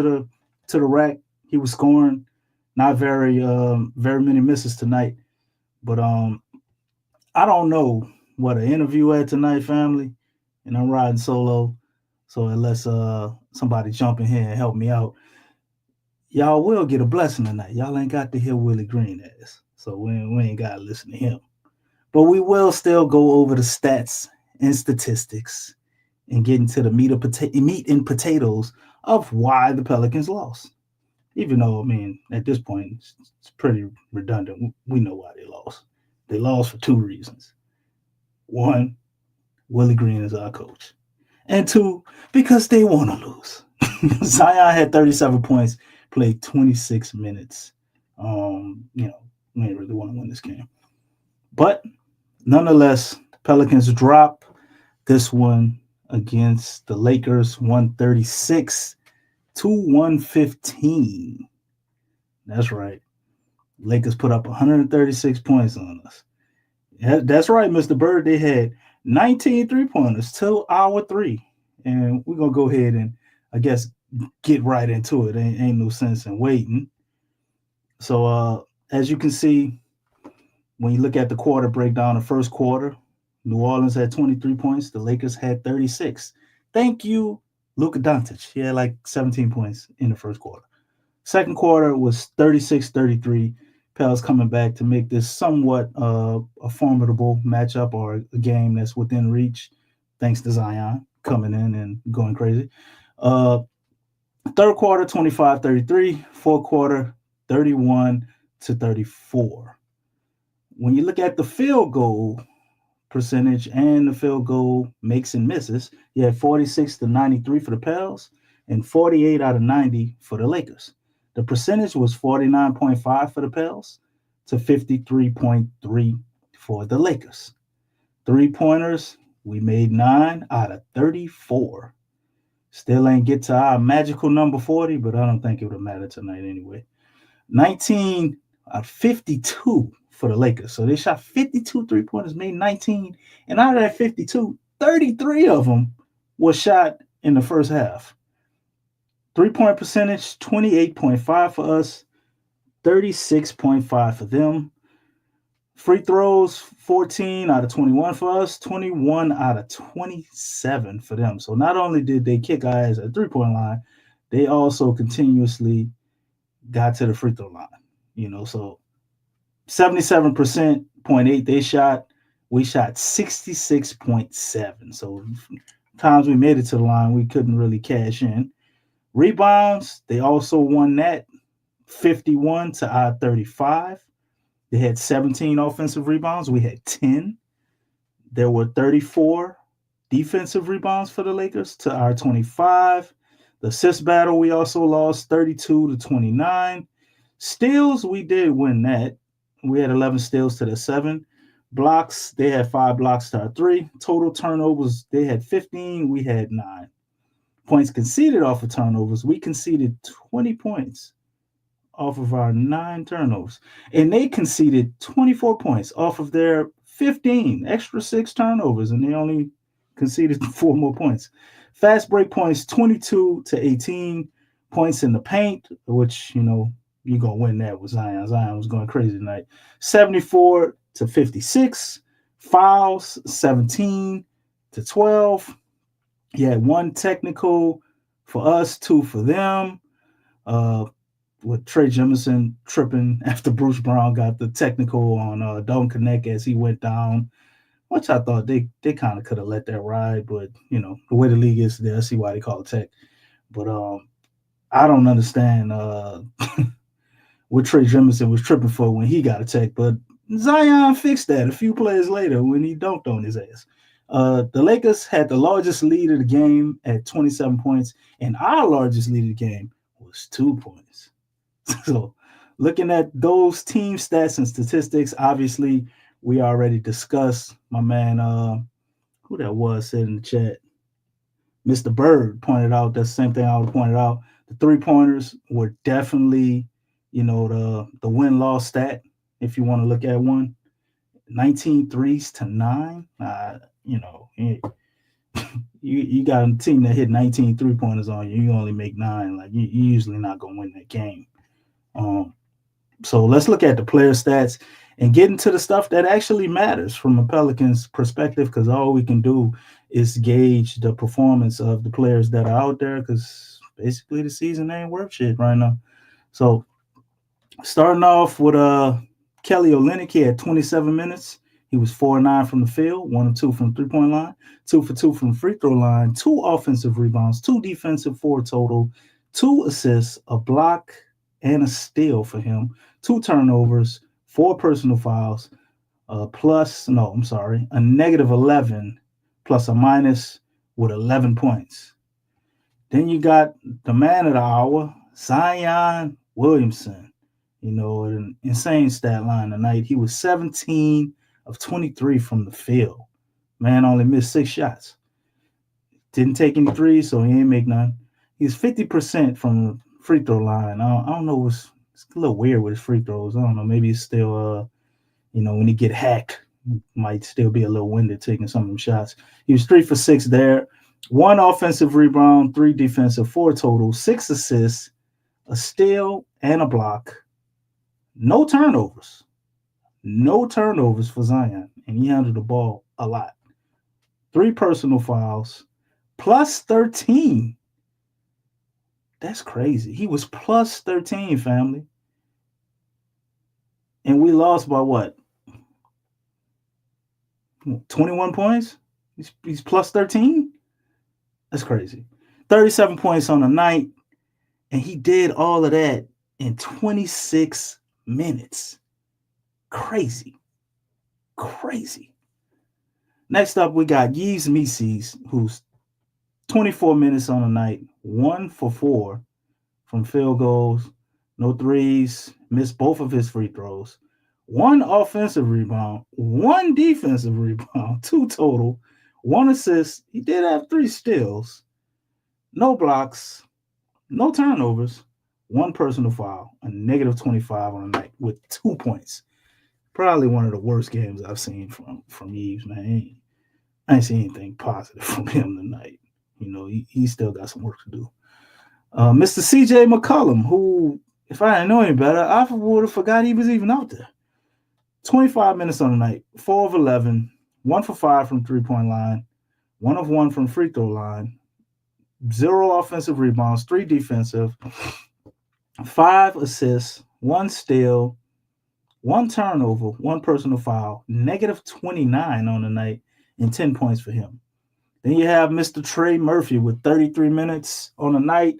to the rack. He was scoring. Not very many misses tonight. But I don't know what an interview at tonight, family, and I'm riding solo. So unless somebody jump in here and help me out, y'all will get a blessing tonight. Y'all ain't got to hear Willie Green ass, so we ain't got to listen to him. But we will still go over the stats and statistics and get into the meat and potatoes of why the Pelicans lost. Even though, I mean, at this point, it's pretty redundant. We know why they lost. They lost for two reasons. One, Willie Green is our coach. And two, because they want to lose. Zion had 37 points, played 26 minutes. We ain't really want to win this game. But nonetheless, Pelicans drop this one against the Lakers 136 to 115. That's right. Lakers put up 136 points on us. Yeah, that's right, Mr. Bird. They had 19 three-pointers to our three. And we're going to go ahead and, I guess, get right into it. Ain't no sense in waiting. So, as you can see, when you look at the quarter breakdown, the first quarter, New Orleans had 23 points. The Lakers had 36. Thank you, Luka Doncic. He had like 17 points in the first quarter. Second quarter was 36-33. Pels coming back to make this somewhat a formidable matchup or a game that's within reach, thanks to Zion coming in and going crazy. Third quarter, 25-33. Fourth quarter, 31-34. When you look at the field goal percentage and the field goal makes and misses, you had 46-93 for the Pels and 48 out of 90 for the Lakers. The percentage was 49.5 for the Pels to 53.3 for the Lakers. Three-pointers, we made 9 out of 34. Still ain't get to our magical number 40, but I don't think it would have mattered tonight anyway. 19 out of 52 for the Lakers. So they shot 52 three-pointers, made 19. And out of that 52, 33 of them were shot in the first half. Three-point percentage, 28.5 for us, 36.5 for them. Free throws, 14 out of 21 for us, 21 out of 27 for them. So not only did they kick our ass at three-point line, they also continuously got to the free throw line. So 77.8 they shot. We shot 66.7. So times we made it to the line, we couldn't really cash in. Rebounds, they also won that 51 to our 35. They had 17 offensive rebounds. We had 10. There were 34 defensive rebounds for the Lakers to our 25. The assist battle, we also lost 32-29. Steals, we did win that. We had 11 steals to the 7. Blocks, they had 5 blocks to our 3. Total turnovers, they had 15. We had 9. Points conceded off of turnovers, we conceded 20 points off of our 9 turnovers. And they conceded 24 points off of their 15 extra 6 turnovers, and they only conceded 4 more points. Fast break points, 22-18. Points in the paint, which, you're going to win that with Zion. Zion was going crazy tonight. 74-56. Fouls, 17-12. You had 1 technical for us, 2 for them. With Trey Jemison tripping after Bruce Brown got the technical on Don't Connect as he went down, which I thought they kind of could have let that ride. But, the way the league is today, I see why they call it tech. But I don't understand what Trey Jemison was tripping for when he got a tech. But Zion fixed that a few plays later when he dunked on his ass. The Lakers had the largest lead of the game at 27 points, and our largest lead of the game was 2 points. So looking at those team stats and statistics, obviously we already discussed. My man, who that was said in the chat, Mr. Bird pointed out the same thing I would have pointed out. The three-pointers were definitely, the win-loss stat, if you want to look at one. 19 threes to 9. You got a team that hit 19 3-pointers on you. You only make 9. Like you usually not gonna win that game. Um, so let's look at the player stats and get into the stuff that actually matters from a Pelicans perspective, because all we can do is gauge the performance of the players that are out there, because basically the season ain't worth shit right now. So starting off with Kelly Olynyk, he had 27 minutes. He was 4-9 from the field, 1 of 2 from 3-point line, 2 for 2 from free throw line, 2 offensive rebounds, 2 defensive, 4 total, 2 assists, a block, and a steal for him, 2 turnovers, 4 personal fouls, a negative 11 plus a minus with 11 points. Then you got the man of the hour, Zion Williamson. An insane stat line tonight. He was 17 of 23 from the field. Man only missed 6 shots. Didn't take any threes, so he ain't make none. He's 50% from the free throw line. I don't know. It's a little weird with his free throws. I don't know. Maybe it's still, when he get hacked, might still be a little winded taking some of them shots. He was 3 for 6 there. 1 offensive rebound, 3 defensive, 4 total, 6 assists, a steal, and a block. No turnovers. No turnovers for Zion, and he handled the ball a lot. 3 personal fouls, plus 13. That's crazy. He was plus 13, family. And we lost by what? 21 points? He's plus 13? That's crazy. 37 points on the night, and he did all of that in 26 minutes. Crazy. Next up, we got Yves Mises, who's 24 minutes on the night, 1 for 4 from field goals, no threes, missed both of his free throws, 1 offensive rebound, 1 defensive rebound, 2 total, 1 assist. He did have 3 steals, no blocks, no turnovers, 1 personal foul, a negative 25 on the night with 2 points. Probably one of the worst games I've seen from Yves, man. I ain't seen anything positive from him tonight. He still got some work to do. Mr. CJ McCollum, who, if I didn't know any better, I would have forgot he was even out there. 25 minutes on the night, 4 of 11, 1 for 5 from 3-point line, 1 of 1 from free throw line, 0 offensive rebounds, 3 defensive, 5 assists, 1 steal, 1 turnover, 1 personal foul, negative 29 on the night, and 10 points for him. Then you have Mr. Trey Murphy with 33 minutes on the night,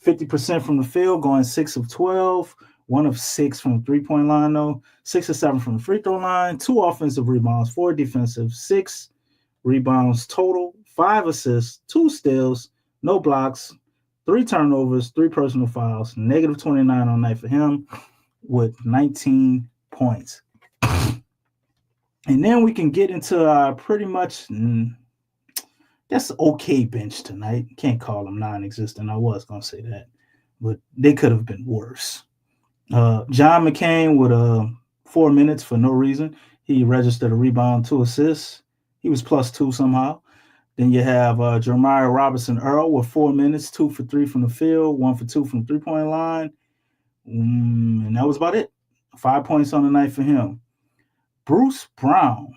50% from the field, going 6 of 12, 1 of 6 from the 3-point line, though, 6 of 7 from the free throw line, 2 offensive rebounds, 4 defensive, 6 rebounds total, 5 assists, 2 steals, no blocks, 3 turnovers, 3 personal fouls, negative 29 on the night for him with 19 points. And then we can get into our pretty much that's okay bench tonight. Can't call them non-existent. I was going to say that, but they could have been worse. John McCain with 4 minutes for no reason. He registered a rebound, 2 assists. He was plus 2 somehow. Then you have Jeremiah Robinson Earl with 4 minutes, 2 for 3 from the field, 1 for 2 from the 3-point line. And that was about it. 5 points on the night for him. Bruce Brown.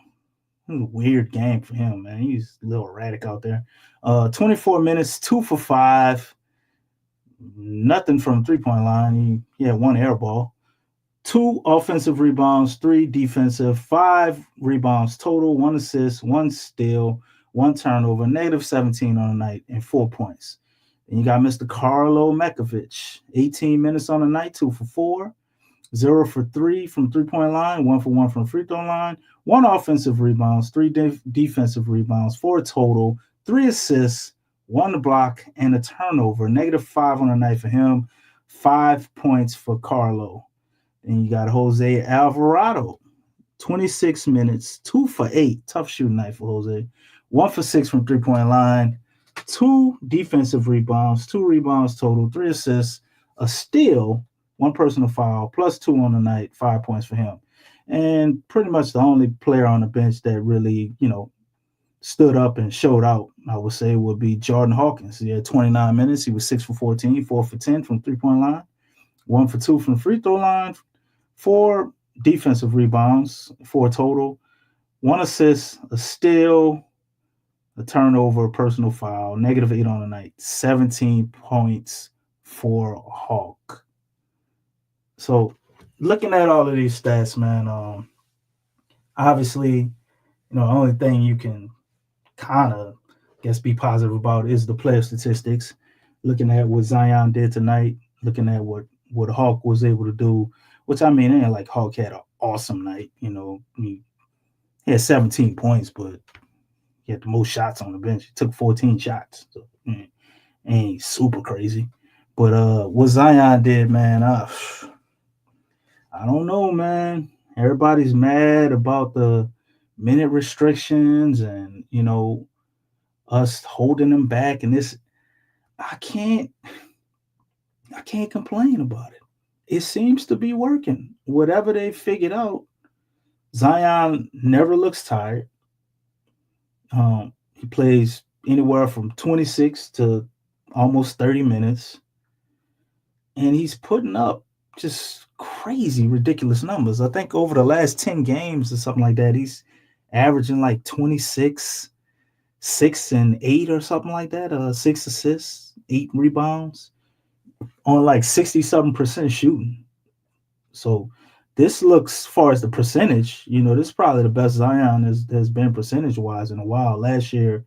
It was a weird game for him, man. He's a little erratic out there. 24 minutes, 2 for 5. Nothing from the 3-point line. He had 1 air ball. 2 offensive rebounds, 3 defensive, 5 rebounds total, 1 assist, 1 steal, 1 turnover, negative 17 on the night, and 4 points. Then you got Mr. Carlo Mekovic, 18 minutes on the night, 2 for 4. 0 for 3 from 3-point line, 1 for 1 from free throw line, 1 offensive rebounds, 3 defensive rebounds, 4 total, 3 assists, 1 block, and a turnover. Negative 5 on the night for him, 5 points for Carlo. Then you got Jose Alvarado, 26 minutes, 2 for 8. Tough shooting night for Jose. 1 for 6 from 3-point line, 2 defensive rebounds, 2 rebounds total, 3 assists, a steal, 1 personal foul, plus 2 on the night, 5 points for him. And pretty much the only player on the bench that really, stood up and showed out, I would say, would be Jordan Hawkins. He had 29 minutes. He was 6 for 14, 4 for 10 from 3 point line, 1 for 2 from the free throw line, 4 defensive rebounds, 4 total, 1 assist, a steal, a turnover, a personal foul, -8 on the night, 17 points for Hawk. So looking at all of these stats, man, obviously, the only thing you can kind of guess be positive about is the player statistics. Looking at what Zion did tonight, looking at what Hawk was able to do, which I mean, it ain't like Hawk had an awesome night. He had 17 points, but he had the most shots on the bench. He took 14 shots, so ain't super crazy. But what Zion did, man, I don't know, man. Everybody's mad about the minute restrictions and us holding them back, and this I can't I can't complain about it. It seems to be working. Whatever they figured out, Zion never looks tired. He plays anywhere from 26 to almost 30 minutes, and he's putting up just crazy, ridiculous numbers. I think over the last 10 games or something like that, he's averaging like 26, 6 and 8 or something like that. 6 assists, 8 rebounds on like 67% shooting. So this looks, as far as the percentage, this is probably the best Zion has been percentage wise in a while. Last year,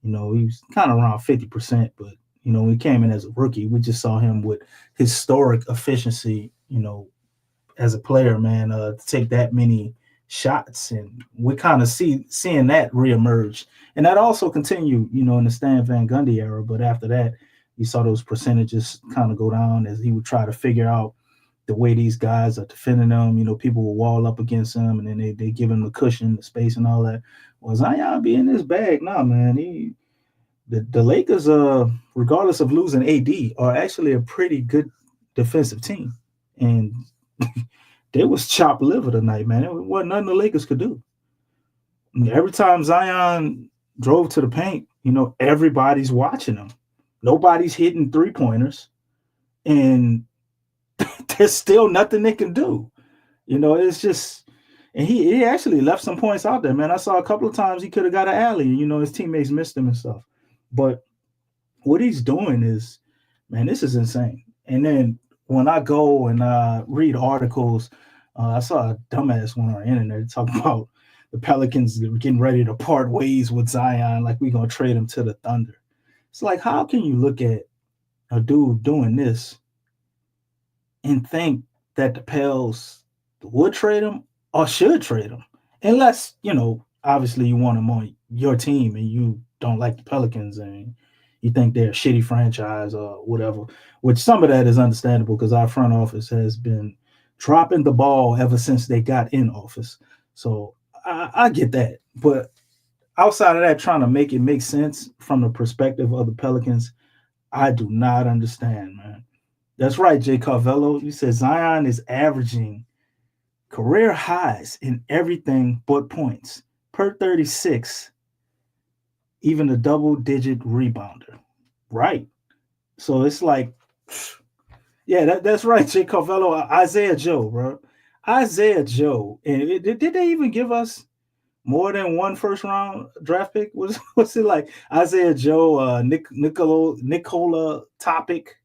he was kind of around 50%, but when he came in as a rookie, we just saw him with historic efficiency, as a player, man, to take that many shots, and we kind of seeing that reemerge, and that also continued, in the Stan Van Gundy era. But after that, you saw those percentages kind of go down as he would try to figure out the way these guys are defending them. People will wall up against him, and then they give him the cushion, the space, and all that. Well, Zion be in this bag now, man. The Lakers, regardless of losing AD, are actually a pretty good defensive team, and they was chopped liver tonight, man. It wasn't nothing the Lakers could do. Every time Zion drove to the paint, everybody's watching him. Nobody's hitting 3-pointers, and there's still nothing they can do. It's just, and he actually left some points out there, man. I saw a couple of times he could have got an alley, and his teammates missed him and stuff. But what he's doing is, man, this is insane. And then when I go and read articles, I saw a dumbass one on the internet talking about the Pelicans getting ready to part ways with Zion, like we're gonna trade him to the Thunder. It's like, how can you look at a dude doing this and think that the Pels would trade him or should trade him? Unless, obviously you want him on your team and you don't like the Pelicans and you think they're a shitty franchise or whatever, which some of that is understandable because our front office has been dropping the ball ever since they got in office. So I get that. But outside of that, trying to make it make sense from the perspective of the Pelicans, I do not understand, man. That's right, Jay Carvello. You said Zion is averaging career highs in everything but points per 36, even a double-digit rebounder. Right. So it's like, yeah, that's right, Jay Carvello. Isaiah Joe, bro. Isaiah Joe. And did they even give us more than one first-round draft pick? What's it like? Isaiah Joe, Nikola Topic,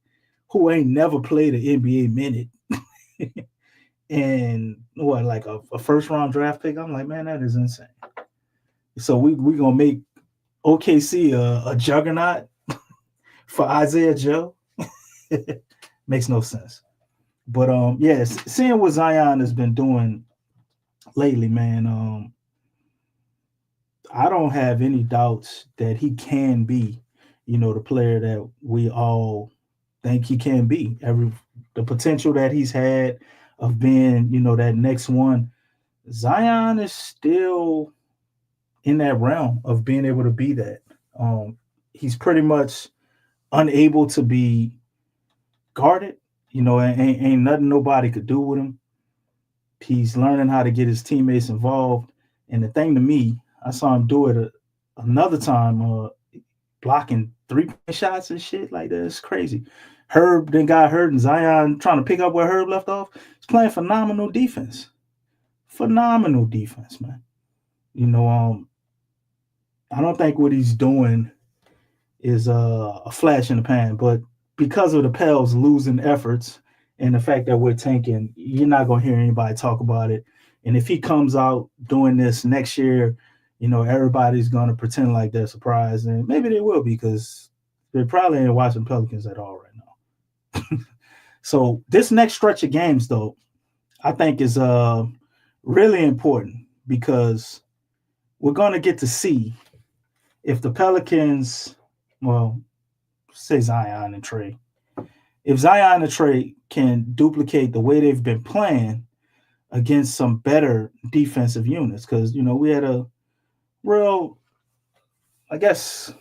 who ain't never played an NBA minute. And what, like a first-round draft pick? I'm like, man, that is insane. So we going to make OKC a juggernaut for Isaiah Joe? Makes no sense. But yes, seeing what Zion has been doing lately, man, I don't have any doubts that he can be, the player that we all think he can be. The potential that he's had of being, that next one. Zion is still in that realm of being able to be that. He's pretty much unable to be guarded. Ain't nothing nobody could do with him. He's learning how to get his teammates involved. And the thing to me, I saw him do it another time blocking 3-point shots and shit like that. It's crazy. Herb then got hurt, and Zion trying to pick up where Herb left off. He's playing phenomenal defense. Phenomenal defense, man. You know, I don't think what he's doing is a flash in the pan, but because of the Pels losing efforts and the fact that we're tanking, you're not gonna hear anybody talk about it. And if he comes out doing this next year, you know, everybody's gonna pretend like they're surprised, and maybe they will because they probably ain't watching Pelicans at all right now. So this next stretch of games, though, I think is really important because we're gonna get to see if the Pelicans, well, say Zion and Trey, if Zion and Trey can duplicate the way they've been playing against some better defensive units, because you know we had a real, I guess,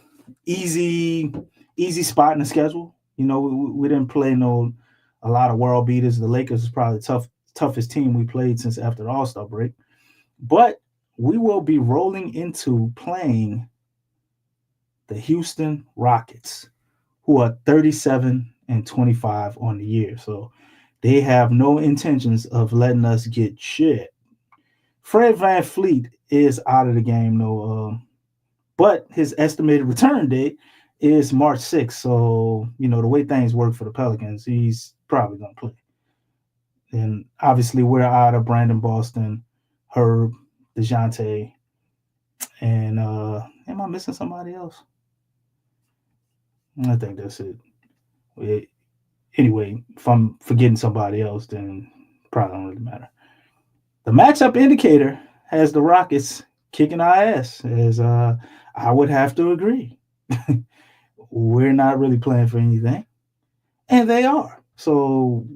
easy easy spot in the schedule. You know, we didn't play a lot of world beaters. The Lakers is probably the toughest team we played since after the All Star break, but we will be rolling into playing the Houston Rockets, who are 37-25 on the year. So they have no intentions of letting us get shit. Fred VanVleet is out of the game, though, but his estimated return date is March 6th. So, you know, the way things work for the Pelicans, he's probably going to play. And obviously, we're out of Brandon Boston, Herb, DeJounte, and am I missing somebody else? I think that's it. Anyway, if I'm forgetting somebody else, then probably don't really matter. The matchup indicator has the Rockets kicking our ass, as I would have to agree. We're not really playing for anything, and they are. So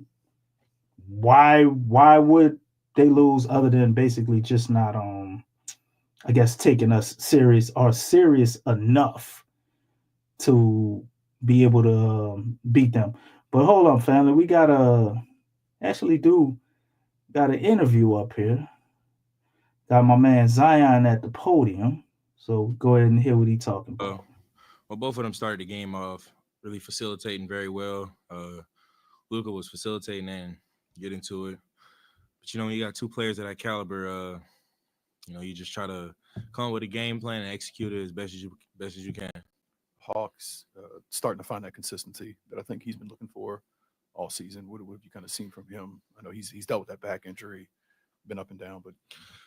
why would they lose other than basically just not I guess taking us serious or serious enough to be able to beat them? But hold on, family, we gotta actually do got an interview up here. Got my man Zion at the podium. So go ahead and hear what he's talking about. Well, both of them started the game off really facilitating very well. Luka was facilitating and getting to it. But you know, when you got two players of that caliber, you know, you just try to come up with a game plan and execute it as best as you can. Hawks starting to find that consistency that I think he's been looking for all season. What have you kind of seen from him? I know he's dealt with that back injury, been up and down, but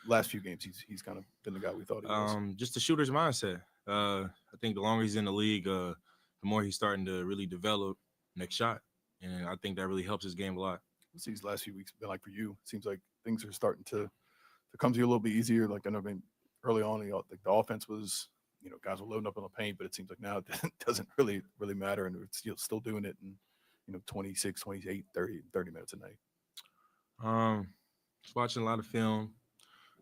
last few games he's kind of been the guy we thought he was. Just the shooter's mindset. I think the longer he's in the league, the more he's starting to really develop next shot, and I think that really helps his game a lot. What's these last few weeks been like for you? It seems like things are starting to come to you a little bit easier. Like I know, early on, the offense was, you know, guys were loading up on the paint, but it seems like now it doesn't really matter, and it's still doing it in, you know, 26, 28, 30 minutes a night. Just watching a lot of film,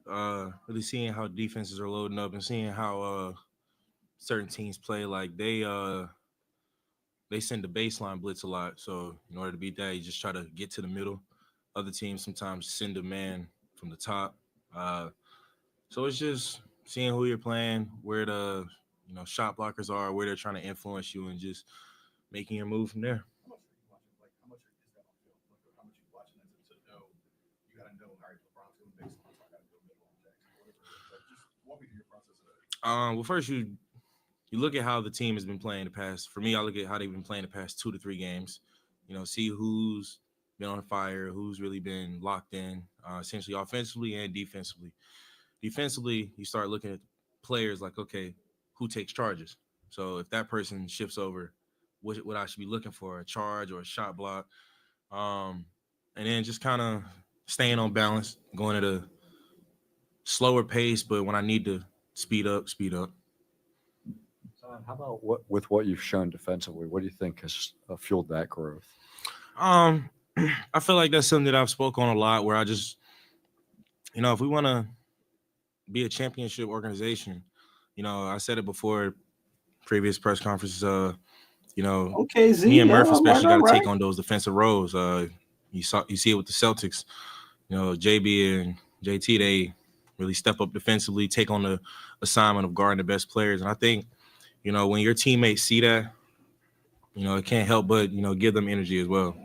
really seeing how defenses are loading up and seeing how certain teams play. Like they send the baseline blitz a lot. So in order to beat that, you just try to get to the middle. Other teams sometimes send a man from the top. So it's just seeing who you're playing, where the shot blockers are, where they're trying to influence you, and just making your move from there. How much is that on film? Like, how much are you watching that to know? You got to know, all right, LeBron's going to baseline, so I got to go middle on Jackson, whatever it is. Like, just walk me through your process of that. Well, first you look at how the team has been playing the past. For me, I look at how they've been playing the past 2 to 3 games. You know, see who's been on fire, who's really been locked in, essentially offensively and defensively. Defensively, you start looking at players like, okay, who takes charges? So if that person shifts over, what I should be looking for, a charge or a shot block, and then just kind of staying on balance, going at a slower pace, but when I need to speed up, speed up. How about what you've shown defensively? What do you think has fueled that growth? I feel like that's something that I've spoke on a lot, where I just, if we want to be a championship organization, I said it before previous press conferences, Okay, Z, me and Murph especially got to right. take on those defensive roles. You see it with the Celtics, JB and JT, really step up defensively, take on the assignment of guarding the best players. And I think, when your teammates see that, it can't help but, give them energy as well.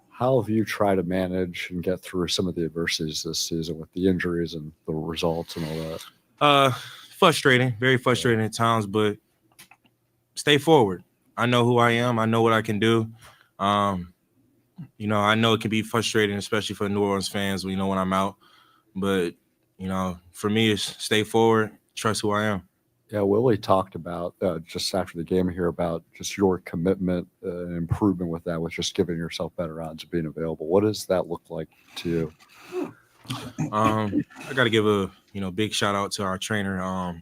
How have you tried to manage and get through some of the adversities this season with the injuries and the results and all that? Frustrating, very frustrating at times, but stay forward. I know who I am. I know what I can do. I know it can be frustrating, especially for New Orleans fans, when I'm out. But, for me, it's stay forward, trust who I am. Yeah, Willie talked about just after the game here about just your commitment and improvement with that, with just giving yourself better odds of being available. What does that look like to you? I got to give a big shout out to our trainer,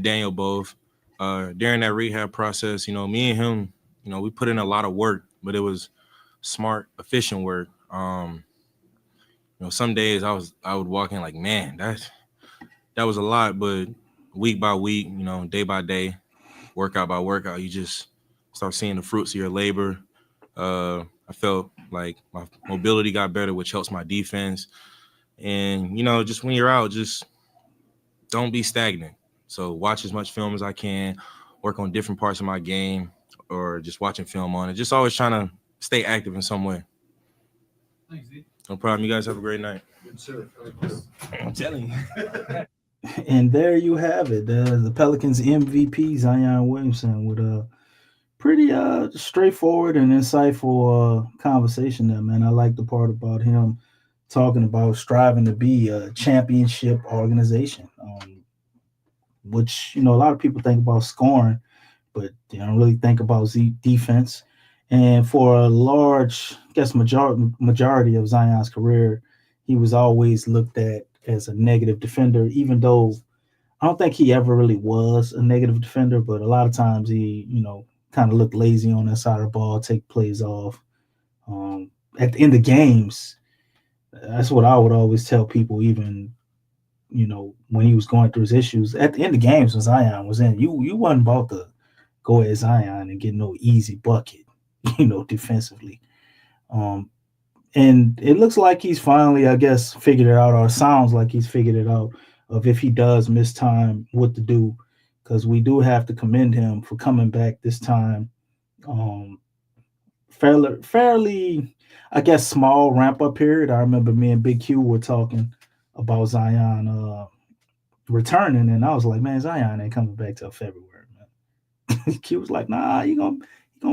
Daniel Bove. During that rehab process, me and him, we put in a lot of work, but it was smart, efficient work. Some days I would walk in like, man, that was a lot, but week by week, day by day, workout by workout, you just start seeing the fruits of your labor. I felt like my mobility got better, which helps my defense. And, just when you're out, just don't be stagnant. So watch as much film as I can, work on different parts of my game, or just watching film on it. Just always trying to stay active in some way. Thanks, Z. No problem. You guys have a great night. Good, sir. I'm telling you. And there you have it. The Pelicans MVP, Zion Williamson, with a pretty straightforward and insightful conversation there, man. I like the part about him talking about striving to be a championship organization, which, a lot of people think about scoring, but they don't really think about defense. And for a large, I guess, majority of Zion's career, he was always looked at as a negative defender, even though I don't think he ever really was a negative defender, but a lot of times he, kind of looked lazy on that side of the ball, take plays off. At the end of games, that's what I would always tell people, even, when he was going through his issues. At the end of games when Zion was in, you wasn't about to go at Zion and get no easy bucket, defensively. And it looks like he's finally, I guess, figured it out, or it sounds like he's figured it out, of if he does miss time, what to do, because we do have to commend him for coming back this time. Fairly, I guess, small ramp-up period. I remember me and Big Q were talking about Zion returning, and I was like, man, Zion ain't coming back till February, man. Q was like, nah, you gonna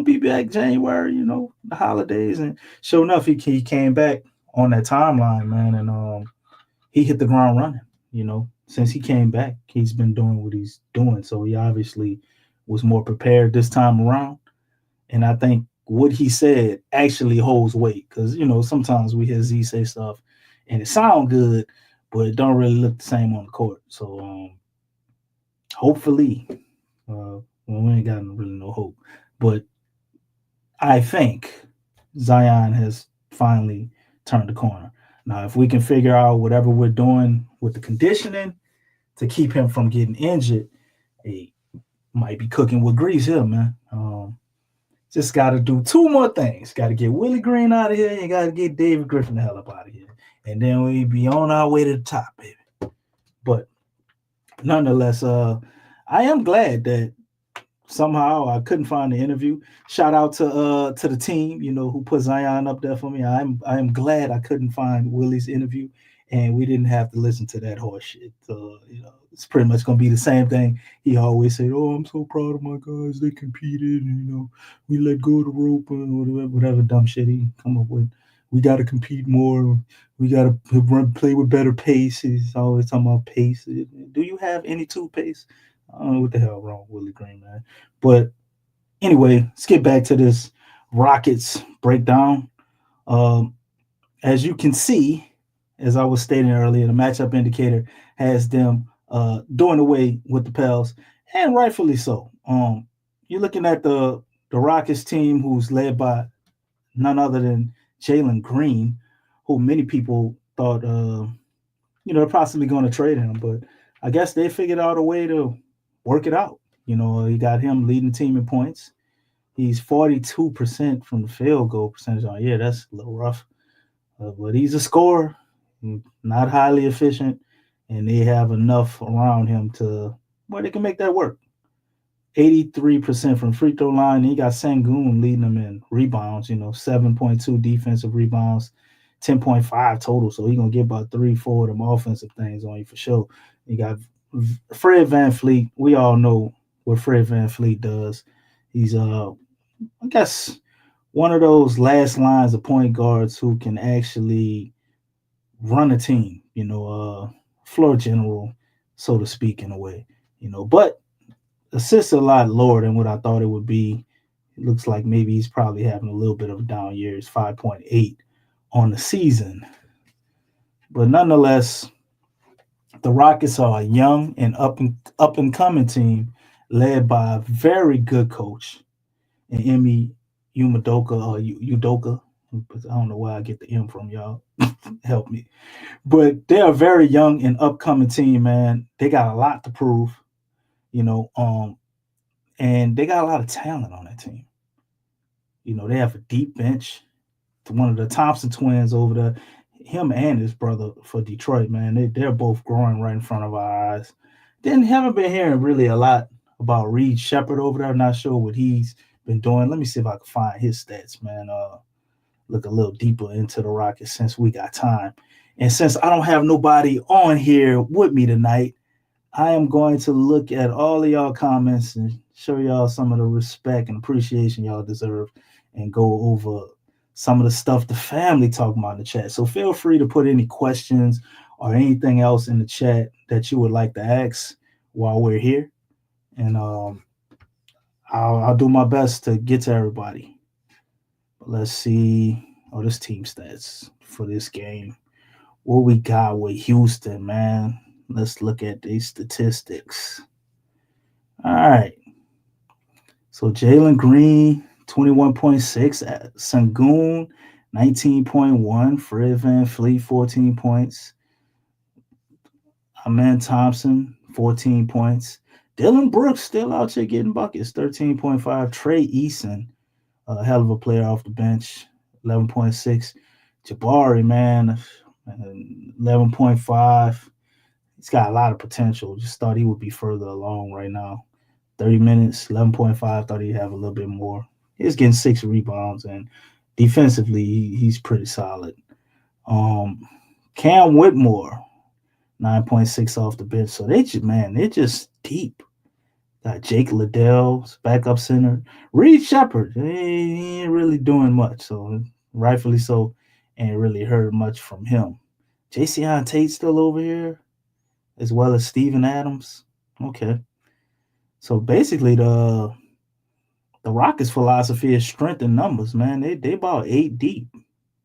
be back January, the holidays. And sure enough, he came back on that timeline, man, and he hit the ground running. Since he came back, he's been doing what he's doing. So he obviously was more prepared this time around. And I think what he said actually holds weight, because, sometimes we hear Z say stuff and it sounds good, but it don't really look the same on the court. So hopefully, well, we ain't got really no hope, but I think Zion has finally turned the corner. Now, if we can figure out whatever we're doing with the conditioning to keep him from getting injured, he might be cooking with grease here, man. Just got to do two more things. Got to get Willie Green out of here. You got to get David Griffin the hell up out of here. And then we be on our way to the top, baby. But nonetheless, I am glad that somehow I couldn't find the interview. Shout out to the team, who put Zion up there for me. I am glad I couldn't find Willie's interview, and we didn't have to listen to that horse shit. It's pretty much gonna be the same thing. He always said, "Oh, I'm so proud of my guys. They competed, and we let go of the rope and whatever dumb shit he come up with. We got to compete more. We got to play with better pace." He's always talking about pace. Do you have any two pace? I don't know what the hell wrong with Willie Green, man. But anyway, let's get back to this Rockets breakdown. As you can see, as I was stating earlier, the matchup indicator has them doing away with the Pels, and rightfully so. You're looking at the Rockets team, who's led by none other than Jalen Green, who many people thought, they're possibly going to trade him, but I guess they figured out a way to work it out. You got him leading the team in points. He's 42% from the field goal percentage. Yeah, that's a little rough. But he's a scorer, not highly efficient. and they have enough around him to where they can make that work. 83% from free throw line. He got Sengun leading them in rebounds, 7.2 defensive rebounds, 10.5 total. So he's going to get about 3-4 of them offensive things on you for sure. You got Fred VanVleet. We all know what Fred VanVleet does. He's, I guess, one of those last lines of point guards who can actually run a team, floor general, so to speak, in a way, but assists a lot lower than what I thought it would be. It looks like maybe he's probably having a little bit of a down year. It's 5.8 on the season. But nonetheless, the Rockets are a young and up and coming team led by a very good coach, and Emi Udoka. I don't know where I get the M from, y'all. Help me. But they're a very young and upcoming team, man. They got a lot to prove, and they got a lot of talent on that team. They have a deep bench. One of the Thompson twins over there, him and his brother for Detroit, man, they're both growing right in front of our eyes. Haven't been hearing really a lot about Reed Shepard over there. I'm not sure what he's been doing. Let me see if I can find his stats, man. Look a little deeper into the Rockets since we got time. And since I don't have nobody on here with me tonight, I am going to look at all of y'all comments and show y'all some of the respect and appreciation y'all deserve and go over some of the stuff the family talking about in the chat. So feel free to put any questions or anything else in the chat that you would like to ask while we're here. And I'll do my best to get to everybody. But let's see. This team stats for this game. What we got with Houston, man. Let's look at these statistics. All right. So Jalen Green, 21.6. Sengun, 19.1. Fred VanVleet, 14 points. Amen Thompson, 14 points. Dylan Brooks still out here getting buckets, 13.5. Trey Eason, a hell of a player off the bench, 11.6. Jabari, man, 11.5. He's got a lot of potential. Just thought he would be further along right now. 30 minutes, 11.5. Thought he'd have a little bit more. He's getting 6 rebounds, and defensively, he's pretty solid. Cam Whitmore, 9.6 off the bench. So they're just deep. Got Jake Liddell's backup center. Reed Shepard, he ain't really doing much. So rightfully so, ain't really heard much from him. Jason Tate still over here, as well as Steven Adams. Okay. So basically the Rockets' philosophy is strength in numbers, man. They about 8 deep.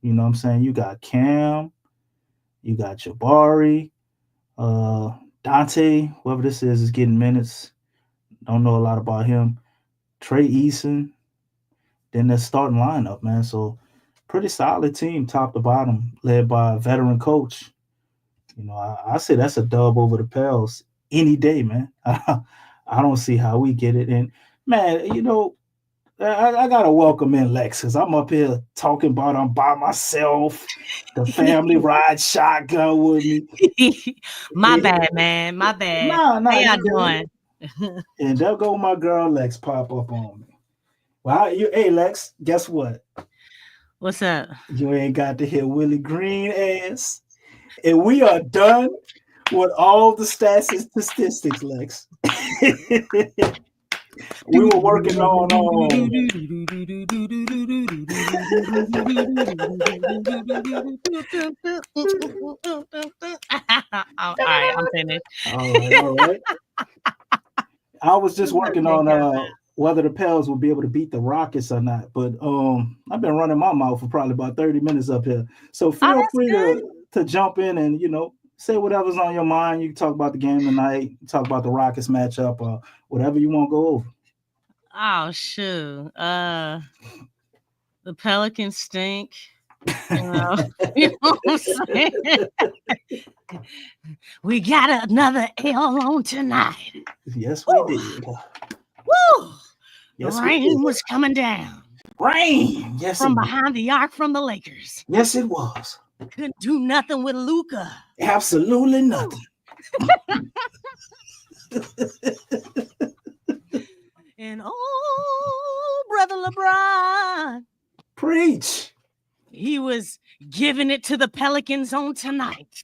You know what I'm saying? You got Cam, you got Jabari, Dante, whoever this is getting minutes. Don't know a lot about him. Trey Eason. Then the starting lineup, man. So pretty solid team, top to bottom, led by a veteran coach. I say that's a dub over the Pels any day, man. I don't see how we get it. And, man, I got to welcome in Lex because I'm up here talking about I'm by myself. The family ride shotgun with me. My bad, man. My bad. Nah, how y'all doing? And there go my girl Lex pop up on me. Well, hey, Lex, guess what? What's up? You ain't got to hear Willie Green ass. And we are done with all the stats and statistics, Lex. We were working on all right, I'm finished. All right. I was just working on whether the Pels will be able to beat the Rockets or not. But I've been running my mouth for probably about 30 minutes up here. So feel free to jump in and, say whatever's on your mind. You can talk about the game tonight, talk about the Rockets matchup, or whatever you want to go over. Oh, shoot. The Pelicans stink. You know what I'm saying? We got another L on tonight. Yes, we did. Woo! Yes, rain was coming down. Rain, yes, from behind the arc from the Lakers. Yes, it was. Couldn't do nothing with Luka. Absolutely nothing. And oh, brother LeBron, Preach. he was giving it to the Pelicans on tonight.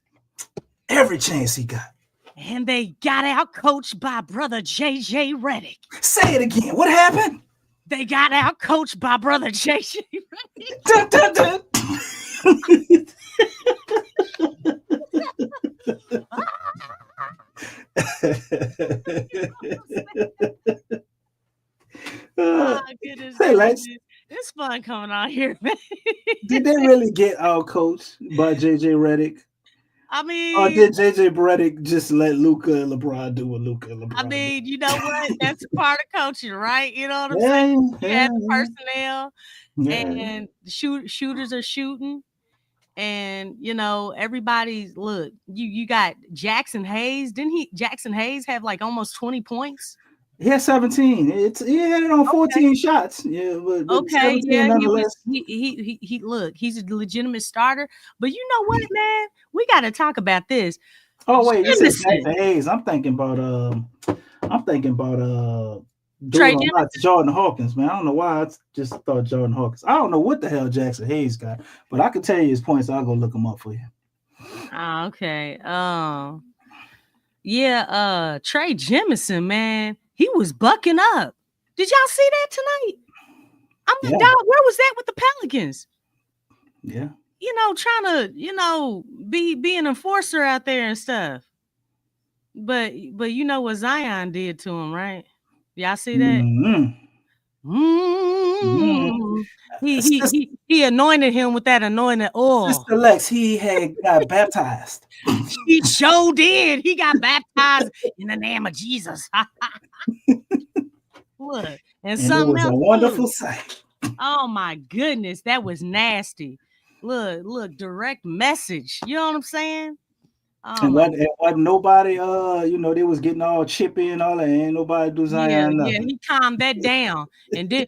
Every chance he got. And they got out coached by brother JJ Redick. Say it again. What happened? They got out coached by brother JJ Redick. Dun, dun, dun. Oh, goodness. Hey, Lex. It's fun coming on here, man. Did they really get out coached by JJ Redick? I mean, Or did JJ Redick just let Luka and LeBron do what Luka and LeBron I mean, you know what? That's part of coaching, right? You know what I'm Yeah, saying? You yeah, had the personnel, yeah. and shooters are shooting, and you know everybody's look. You got Jackson Hayes. Didn't Jackson Hayes have like almost 20 points? He had 17. He had it on 14 shots. Yeah, but Okay, 17 yeah, nonetheless. he look, he's a legitimate starter. But you know what, man? We got to talk about this. Oh wait, you said Williamson. Jackson Hayes. I'm thinking about Trey dude, not Jordan Hawkins, man. I don't know why I just thought Jordan Hawkins. I don't know what the hell Jackson Hayes got, but I can tell you his points. I'll go look them up for you. Oh, okay. Yeah, Trey Jemison, man, he was bucking up. Did y'all see that tonight? I'm like, Yeah. dog, where was that with the Pelicans? Yeah. You know, trying to, you know, be an enforcer out there and stuff. But you know what Zion did to him, right? Y'all see that? Mm-hmm. He anointed him with that anointed oil. Sister Lex, he had got baptized. He sure did. He got baptized in the name of Jesus. Look, and it something was a else. wonderful sight. Oh my goodness, that was nasty. Look, direct message. You know what I'm saying? Oh, And what nobody, they was getting all chippy and all that. Ain't nobody do Zion yeah, nothing. he calmed that down. And did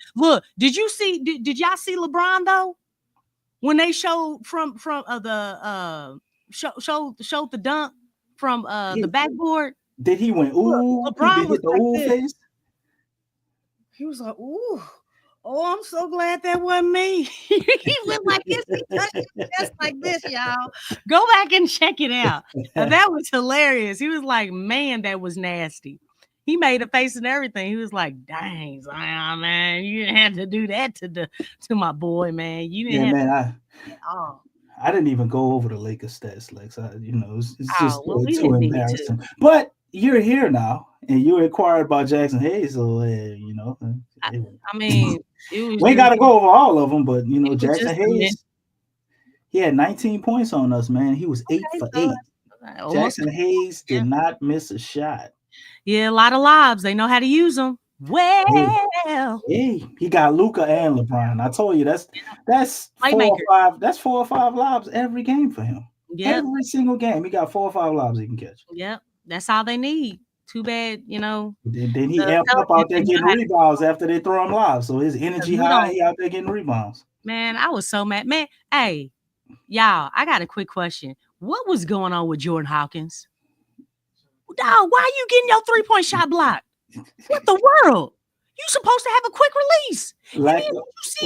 you see? Did y'all see LeBron though? When they showed from the showed the dunk from the backboard. Did he went ooh? LeBron He was hit the like ooh this. face. He was like, ooh. Oh, I'm so glad that wasn't me. He went like this. He touched his chest like this, y'all. Go back and check it out. That was hilarious. He was like, man, that was nasty. He made a face and everything. He was like, dang, Zion, man, you didn't have to do that to my boy, man. You didn't I didn't even go over the Lakers stats, Lex. It's just we too didn't need embarrassing. to. But you're here now, and you inquired about Jackson Hayes, so I mean, we ain't got to go over all of them, but Jackson just Hayes, he had 19 points on us, man. He was 8 for 8. Jackson Hayes did not miss a shot. Yeah, a lot of lobs. They know how to use them. Well, hey, he got Luka and LeBron. I told you that's 4 or 5. That's 4 or 5 lobs every game for him. Yep. Every single game, he got 4 or 5 lobs he can catch. Yep, that's all they need. Too bad, Then he amped up out there getting rebounds after they throw him live. So his energy high, he out there getting rebounds. Man, I was so mad. Man, hey, y'all, I got a quick question. What was going on with Jordan Hawkins? Dog, why are you getting your 3-point shot blocked? What the world? You supposed to have a quick release.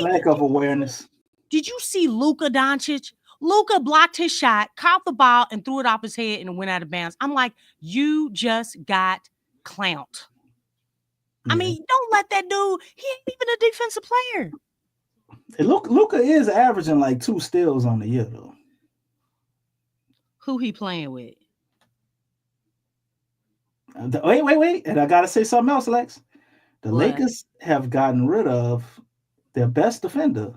Lack of awareness. Did you see Luka Doncic? Luka blocked his shot, caught the ball, and threw it off his head and went out of bounds. I'm like, you just got clowned. Yeah. I mean, don't let that dude. He ain't even a defensive player. Hey, Luka is averaging like 2 steals on the year, though. Who he playing with? Wait. And I got to say something else, Lex. The Lakers have gotten rid of their best defender.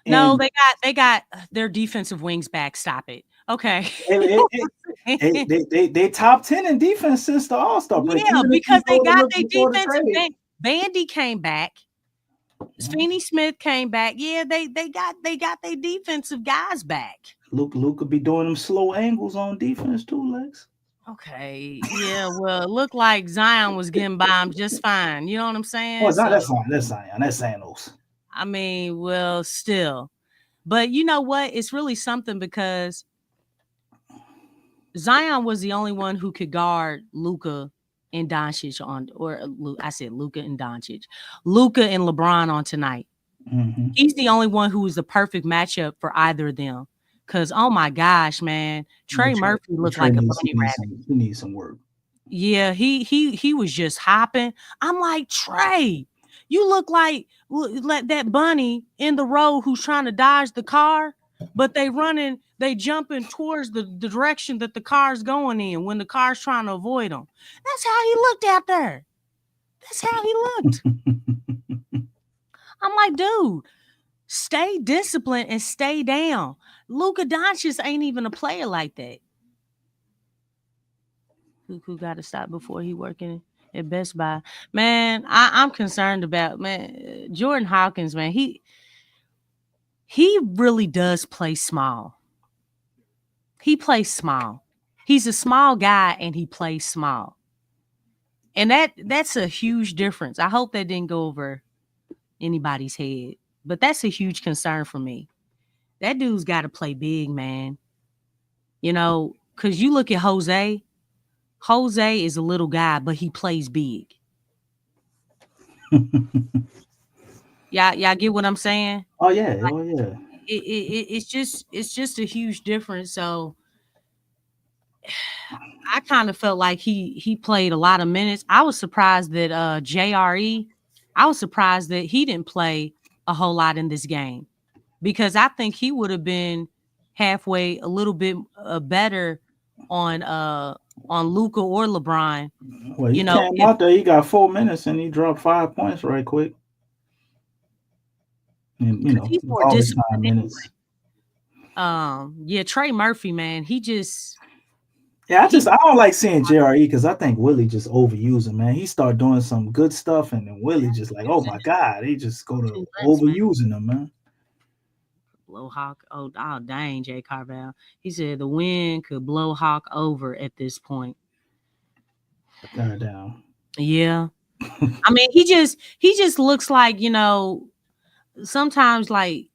No, they got their defensive wings back. Stop it. Okay. They top 10 in defense since the All-Star break. Yeah, because they got their defensive Bandy came back. Finney Smith came back. Yeah, they got their defensive guys back. Luka be doing them slow angles on defense too, Lex. Okay. Yeah, well, it looked like Zion was getting by him just fine. You know what I'm saying? Well, that's Zion. That's Sanos. I mean, well, still. But you know what? It's really something because Zion was the only one who could guard Luka and Doncic I said Luka and Doncic, Luka and LeBron on tonight. Mm-hmm. He's the only one who was the perfect matchup for either of them. Cause oh my gosh, man, Trey Murphy looked like a bunny rabbit. He needs some work. Yeah, he was just hopping. I'm like, Trey, you look like that bunny in the road who's trying to dodge the car, but they jumping towards the direction that the car's going in when the car's trying to avoid them. That's how he looked out there. That's how he looked. I'm like, dude, stay disciplined and stay down. Luka Doncic ain't even a player like that. Who got to stop before he working at Best Buy. Man, I'm concerned about, man, Jordan Hawkins, man. He really does play small. He plays small. He's a small guy and he plays small. And that's a huge difference. I hope that didn't go over anybody's head. But that's a huge concern for me. That dude's got to play big, man. You know, because you look at Jose. Jose is a little guy, but he plays big. Y'all get what I'm saying? Oh yeah, Like, oh yeah. It's just a huge difference. So I kind of felt like he played a lot of minutes. I was surprised that JRE, I was surprised that he didn't play a whole lot in this game, because I think he would have been halfway a little bit better on Luka or LeBron. Well, he came out there, he got 4 minutes and he dropped 5 points right quick. And he's more disciplined minutes. Yeah, Trey Murphy, man, he just I don't like seeing JRE because I think Willie just overusing, man. He start doing some good stuff and then Willie just like, oh my God, he just go to overusing them, man. Blow Hawk. Oh dang, Jay Carvel. He said the wind could blow Hawk over at this point. God damn. Yeah. I mean, he just looks like, you know, sometimes like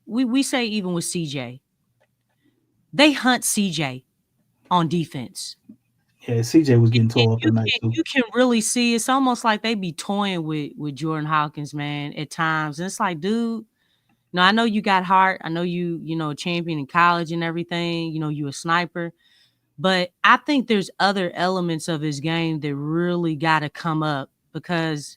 we say even with CJ, they hunt CJ on defense. Yeah, CJ was getting tore up tonight too. You can really see it's almost like they be toying with Jordan Hawkins, man, at times. And it's like, dude, no, I know you got heart. I know you know, a champion in college and everything. You know, you a sniper. But I think there's other elements of his game that really got to come up, because,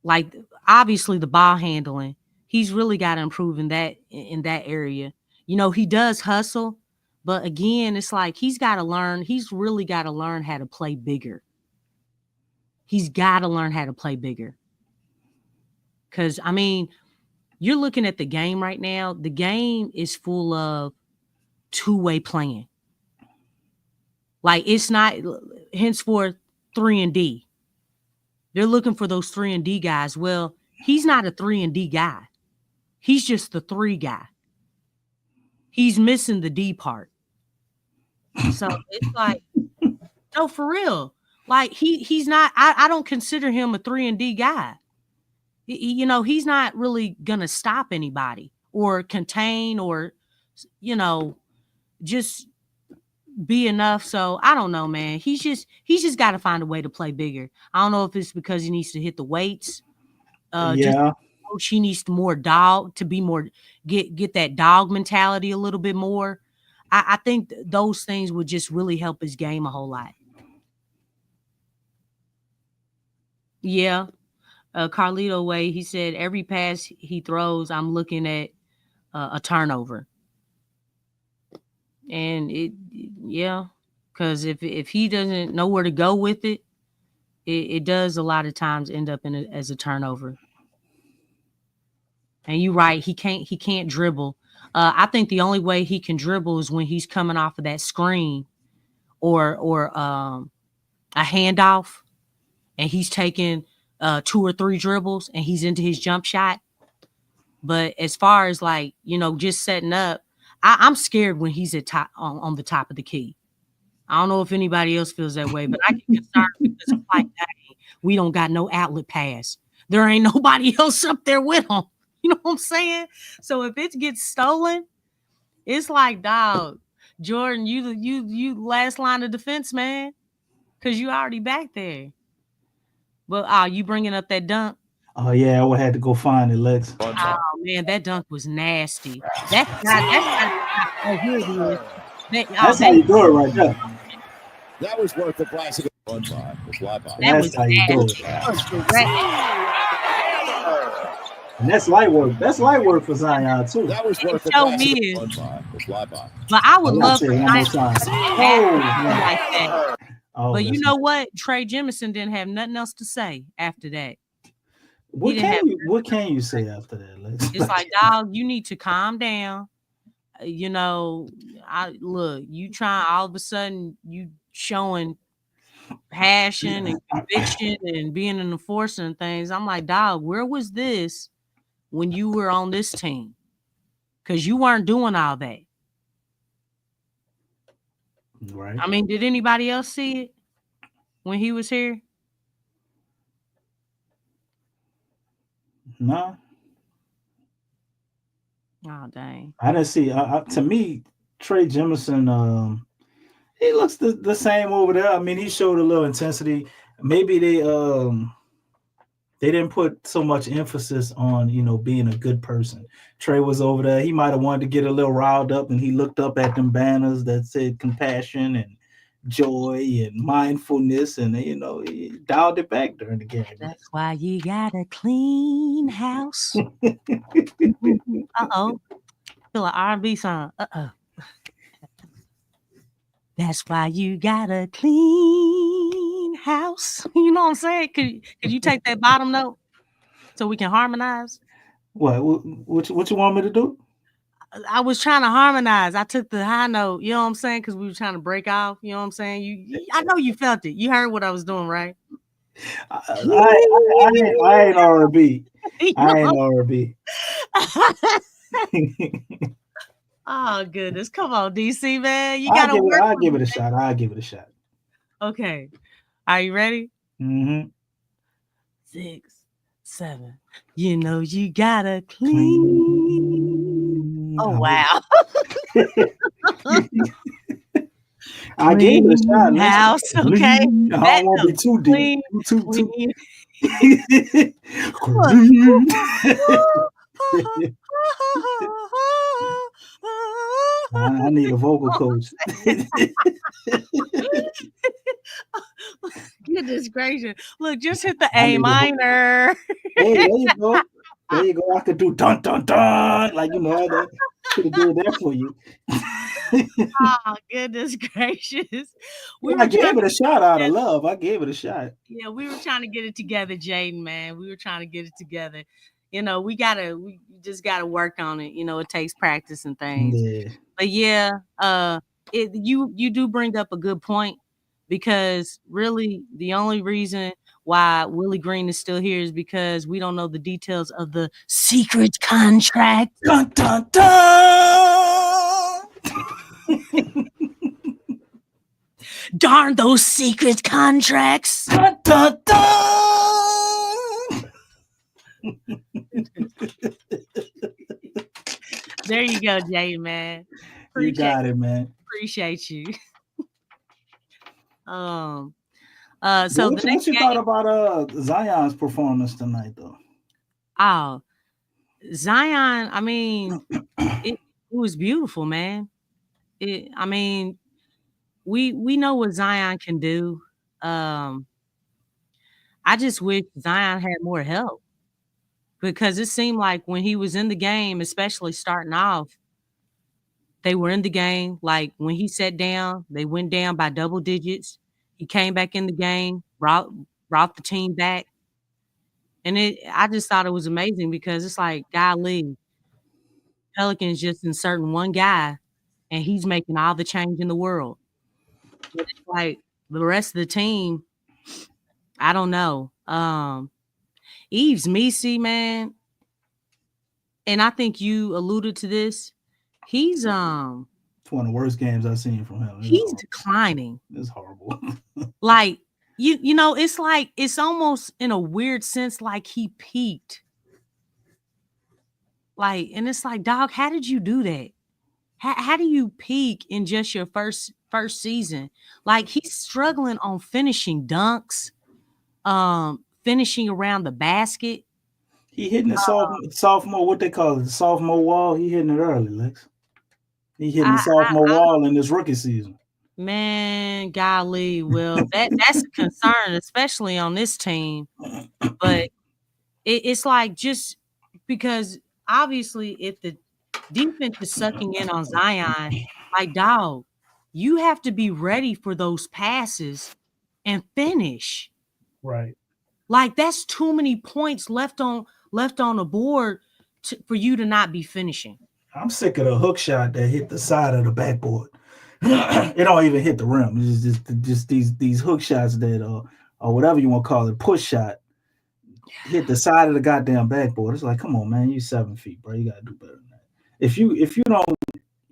like, obviously the ball handling, he's really got to improve in that area. You know, he does hustle, but again, it's like he's really got to learn how to play bigger. He's got to learn how to play bigger. Because, I mean, you're looking at the game right now. The game is full of two-way playing. Like, it's not henceforth 3-and-D. They're looking for those 3-and-D guys. Well, he's not a 3-and-D guy. He's just the 3 guy. He's missing the D part. So it's like, no, for real. Like, he's not, I don't consider him a 3-and-D guy. You know, he's not really gonna stop anybody or contain or, you know, just be enough. So I don't know, man. He's just got to find a way to play bigger. I don't know if it's because he needs to hit the weights. She needs more dog to be more get that dog mentality a little bit more. I think those things would just really help his game a whole lot. Yeah. Carlito Way, he said every pass he throws, I'm looking at a turnover. And because if he doesn't know where to go with it, it does a lot of times end up as a turnover. And you're right, he can't dribble. I think the only way he can dribble is when he's coming off of that screen or a handoff, and he's taking 2 or 3 dribbles and he's into his jump shot. But as far as, like, you know, just setting up, I'm scared when he's at top on the top of the key. I don't know if anybody else feels that way, but I get concerned because it's like, dang, we don't got no outlet pass. There ain't nobody else up there with him. You know what I'm saying? So if it gets stolen, it's like, dog, Jordan, you last line of defense, man, because you already back there. But you bringing up that dunk? Oh yeah, I would have to go find it, Lex. Oh man, that dunk was nasty. That's not. Oh, here it is. That's how you do it right there. That was worth the classic. One by the fly by. That's how you do it. And that's light work. That's light work for Zion too. That was worth the Show classic. me. One by the fly by. But I would Let's love see for it one more Zion time. like that. Oh, But you know what? Trey Jemison didn't have nothing else to say after that. what can you say after that, Lex? It's like, dog, you need to calm down. You know, you trying all of a sudden you showing passion and conviction and being an enforcer and things. I'm like, dog, where was this when you were on this team? Because you weren't doing all that. Right. I mean, did anybody else see it when he was here? No, Oh, dang. I didn't see. To me, Trey Jemison, he looks the same over there. I mean, he showed a little intensity. Maybe they didn't put so much emphasis on being a good person. Trey was over there. He might have wanted to get a little riled up, and he looked up at them banners that said compassion and joy and mindfulness, and he dialed it back during the game. That's why you got a clean house. Uh-oh. Feel an R&B song. Uh-oh. That's why you got a clean house. You know what I'm saying? Could you take that bottom note so we can harmonize? What you want me to do? I was trying to harmonize. I took the high note, you know what I'm saying? Because we were trying to break off, you know what I'm saying? I know you felt it. You heard what I was doing, right? I ain't R&B. I ain't R&B. Oh, goodness. Come on, DC, man. You got to work. I'll give it a shot. I'll give it a shot. Okay. Are you ready? Mm-hmm. 6, 7. You know you got to clean. Oh, wow. I gave it a shot. House, okay. I don't want to be too deep. I need a vocal coach. Goodness gracious. Look, just hit the A minor. Hey, there you go. There you go. I could do dun dun dun. Like, I could have did that for you. Oh, goodness gracious. I gave it a shot out of love. I gave it a shot. Yeah, we were trying to get it together, Jaden, man. We were trying to get it together. We just gotta work on it. It takes practice and things. Yeah. But yeah, you do bring up a good point, because really the only reason why Willie Green is still here is because we don't know the details of the secret contract. Dun dun dun. Darn those secret contracts. Dun dun dun. There you go, Jay, man. You got it, man. Appreciate you. So what you thought about Zion's performance tonight, though? Oh, Zion, I mean, it was beautiful, man. We know what Zion can do. I just wish Zion had more help, because it seemed like when he was in the game, especially starting off, they were in the game. Like when he sat down, they went down by double digits. He came back in the game, brought the team back. And I just thought it was amazing, because it's like, golly, Pelicans just inserting one guy and he's making all the change in the world. But it's like the rest of the team, I don't know. Yves Missi, man, and I think you alluded to this. He's It's one of the worst games I've seen from him. He's declining. It's horrible. Like it's like, it's almost in a weird sense like he peaked. Like, and it's like, dog, how did you do that? How do you peak in just your first season? Like, he's struggling on finishing dunks, finishing around the basket. He hitting the sophomore, what they call it, the sophomore wall. He hitting it early, Lex. He hitting the sophomore wall in his rookie season. Man, golly, well, that's a concern, especially on this team. But it's like, just because obviously if the defense is sucking in on Zion, like, dog, you have to be ready for those passes and finish. Right. Like, that's too many points left on the board for you to not be finishing. I'm sick of the hook shot that hit the side of the backboard. It don't even hit the rim. It's just these hook shots that or whatever you want to call it, push shot, hit the side of the goddamn backboard. It's like, come on, man, you 7 feet, bro. You gotta do better than that. If you don't,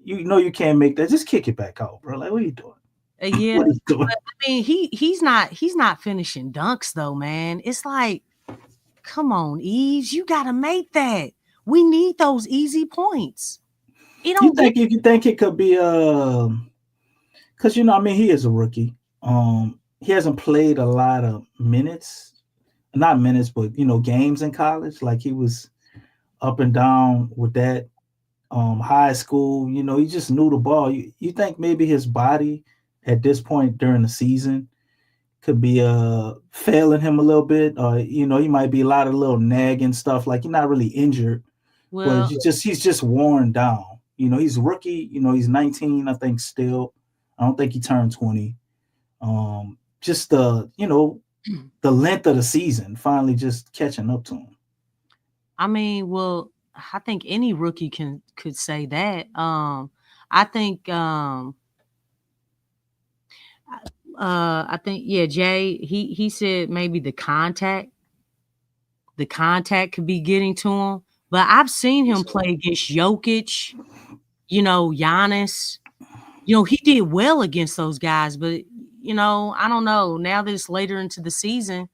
you can't make that, just kick it back out, bro. Like, what are you doing? Yeah, what are you doing? But, I mean, he's not finishing dunks though, man. It's like, come on, Eves, you gotta make that. We need those easy points. You think it could be because I mean, he is a rookie. He hasn't played a lot of minutes, not minutes, but games in college. Like, he was up and down with that. High school, he just knew the ball. You think maybe his body at this point during the season could be failing him a little bit, or he might be a lot of little nagging stuff. Like, he's not really injured, but he's just worn down. He's a rookie. He's 19, I think, still. I don't think he turned 20. Just the length of the season finally just catching up to him. I mean, well, I think any rookie could say that. I think Jay, he said maybe the contact could be getting to him. But I've seen him play against Jokic, Giannis. He did well against those guys, but I don't know. Now that it's later into the season,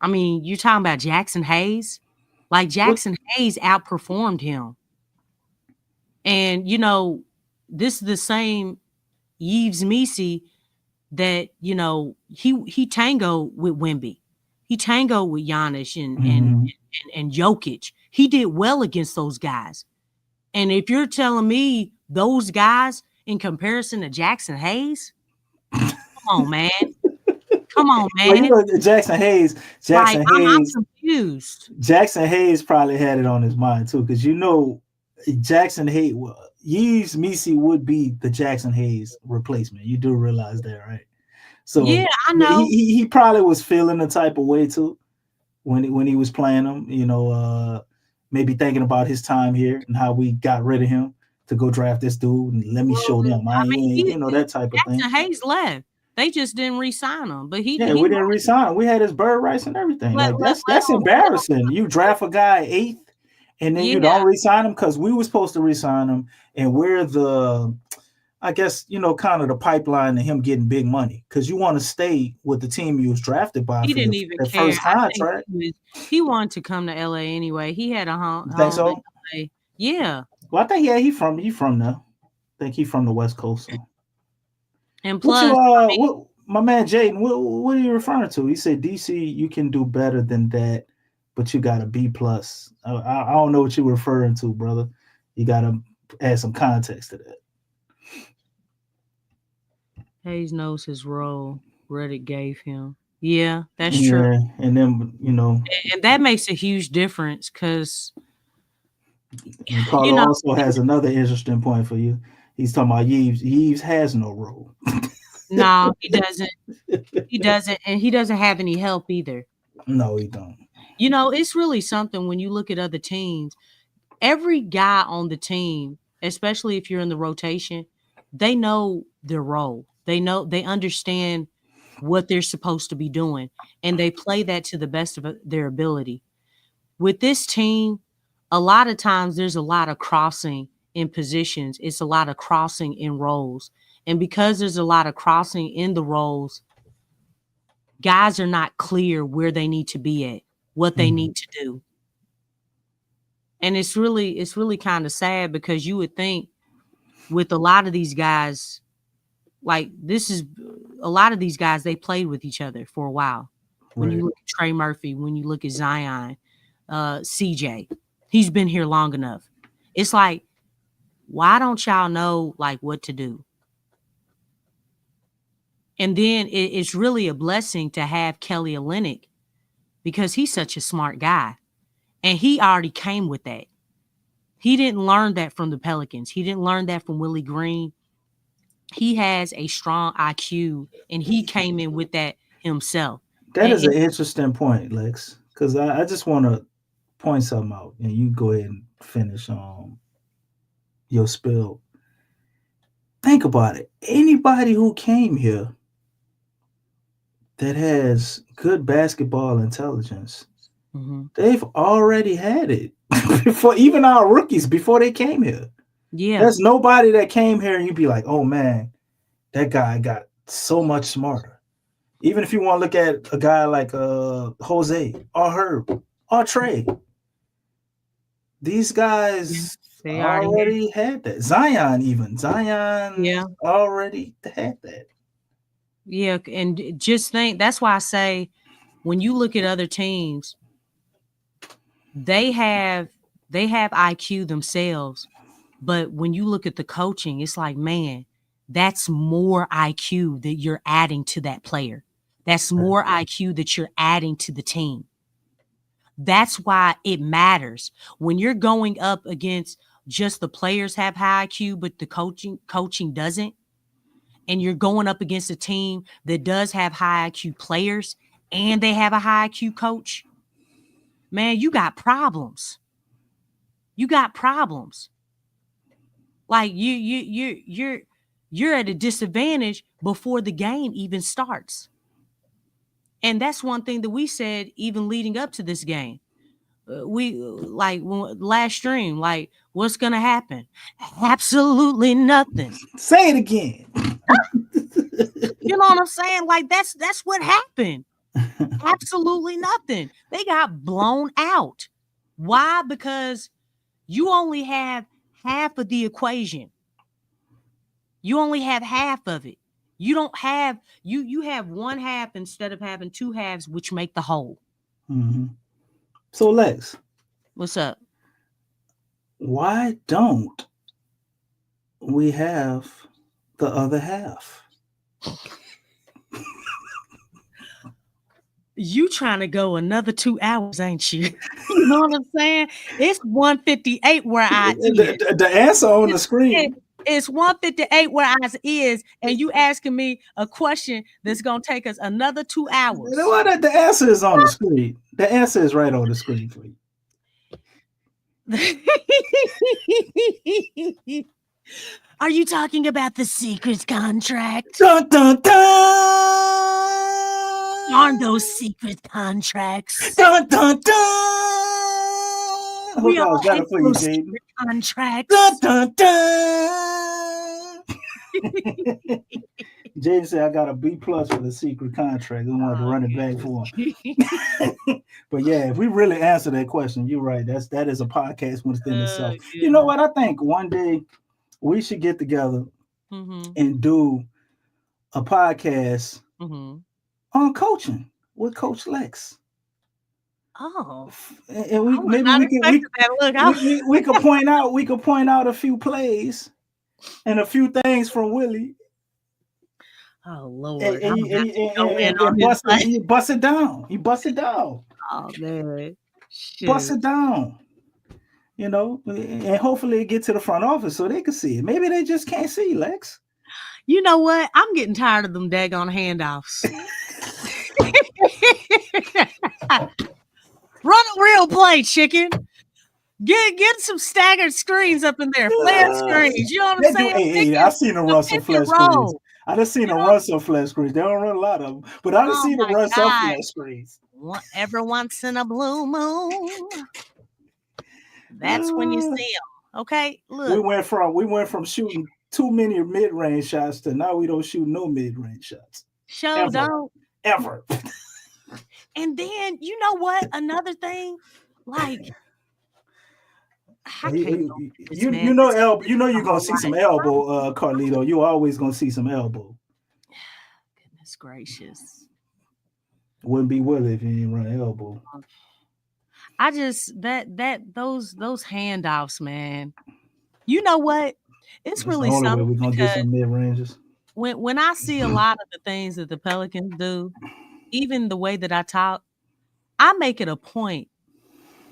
I mean, you're talking about Jackson Hayes. Like, Jackson Hayes outperformed him. And, this is the same Yves Missi that, he tangoed with Wemby. He tangoed with Giannis and Jokic. He did well against those guys. And if you're telling me those guys in comparison to Jackson Hayes, come on, man. Well, Jackson Hayes. I'm confused. Jackson Hayes probably had it on his mind too, because Jackson Hayes, Yves Missi would be the Jackson Hayes replacement. You do realize that, right? So yeah, I know he probably was feeling the type of way too when he was playing him. Maybe thinking about his time here and how we got rid of him to go draft this dude and let me show them. That type of thing. Jackson Hayes left. They just didn't re-sign him, but we didn't re-sign him. We had his bird rights and everything. That's embarrassing. You draft a guy 8th, and then you don't re-sign him, because we were supposed to re-sign him, and we're the, I guess, kind of the pipeline to him getting big money, because you want to stay with the team you was drafted by. He didn't even care. First contract. He wanted to come to LA anyway. He had a home. Think so? In LA. Yeah. Well, I think he from there. I think he's from the West Coast. So. And plus, my man Jaden, what are you referring to? He said, DC, you can do better than that, but you got a B+. I don't know what you're referring to, brother. You got to add some context to that. Hayes knows his role. Reddit gave him. Yeah, that's true. And then, and that makes a huge difference, because Carlo also has another interesting point for you. He's talking about Yves. Yves has no role. No, he doesn't. He doesn't, and he doesn't have any help either. No, he don't. It's really something when you look at other teams. Every guy on the team, especially if you're in the rotation, they know their role. They understand what they're supposed to be doing, and they play that to the best of their ability. With this team, a lot of times there's a lot of crossing in positions. It's a lot of crossing in roles. And because there's a lot of crossing in the roles, guys are not clear where they need to be at, what they need to do. And it's really kind of sad, because you would think with a lot of these guys, like this is a lot of these guys, they played with each other for a while. When you look at Trey Murphy, when you look at Zion, CJ, he's been here long enough. It's like, why don't y'all know like what to do? And then it's really a blessing to have Kelly Olynyk because he's such a smart guy. And he already came with that. He didn't learn that from the Pelicans. He didn't learn that from Willie Green. He has a strong IQ, and he came in with that himself. That is an interesting point, Lex, because I just want to point something out, and you go ahead and finish your spill. Think about it. Anybody who came here that has good basketball intelligence, they've already had it before, even our rookies before they came here. Yeah. There's nobody that came here and you'd be like, oh man, that guy got so much smarter. Even if you want to look at a guy like Jose or Herb or Trey, these guys they already had that. Zion already had that. Yeah, and just think, that's why I say when you look at other teams, they have IQ themselves, but when you look at the coaching, it's like, man, that's more IQ that you're adding to that player. That's more IQ that you're adding to the team. That's why it matters when you're going up against just the players have high IQ, but the coaching doesn't. And you're going up against a team that does have high IQ players and they have a high IQ coach. Man, you got problems. You got problems. Like you're at a disadvantage before the game even starts. And that's one thing that we said even leading up to this game. We like last stream, like, what's gonna happen? Absolutely nothing. Say it again. You know what I'm saying? Like that's what happened. Absolutely nothing. They got blown out. Why? Because you only have half of the equation. You only have half of it. You don't have you have one half instead of having two halves, which make the whole. Mm-hmm. So Lex, what's up? Why don't we have the other half? You trying to go another 2 hours, ain't you? You know what I'm saying? It's 1:58 where I is. The answer on the screen. It's 1:58 where I is, and you asking me a question that's gonna take us another 2 hours. You know what? The answer is on the screen. The answer is right on the screen for you. Are you talking about the secret contract? Dun, dun, dun! Aren't those secret contracts? Dun, dun, dun! We all got hate it for you, those Jaden. secret contracts. Dun, dun, dun! Jaden said, I got a B+ for the secret contract. I wanted to run it back for him. But yeah, if we really answer that question, you're right. That is a podcast within itself. Yeah. You know what? I think one day we should get together and do a podcast on coaching with Coach Lex. Oh, and we could point out a few plays and a few things from Willie. Oh Lord! And you bust it down. You bust it down. Oh man, shit. Bust it down. You know, and hopefully it get to the front office so they can see it. Maybe they just can't see, Lex. You know what? I'm getting tired of them daggone handoffs. Run a real play, chicken. Get some staggered screens up in there, flare screens. You know what I'm saying? I've seen them run some flash screens. I done seen them run some flash screens. They don't run a lot of them, but I done seen them run some flash screens. Every once in a blue moon, that's when you see them. Okay, look. We went from shooting too many mid-range shots to now we don't shoot no mid-range shots. Don't ever. And then you know what? Another thing, like I can't go with this, man. You know, you're gonna see some elbow, Carlito. You always gonna see some elbow. Goodness gracious. Wouldn't be Willie if he didn't run elbow. I just those handoffs, man. You know what? It's That's really the only way something we're gonna get because some mid ranges. when I see a lot of the things that the Pelicans do, even the way that I talk, I make it a point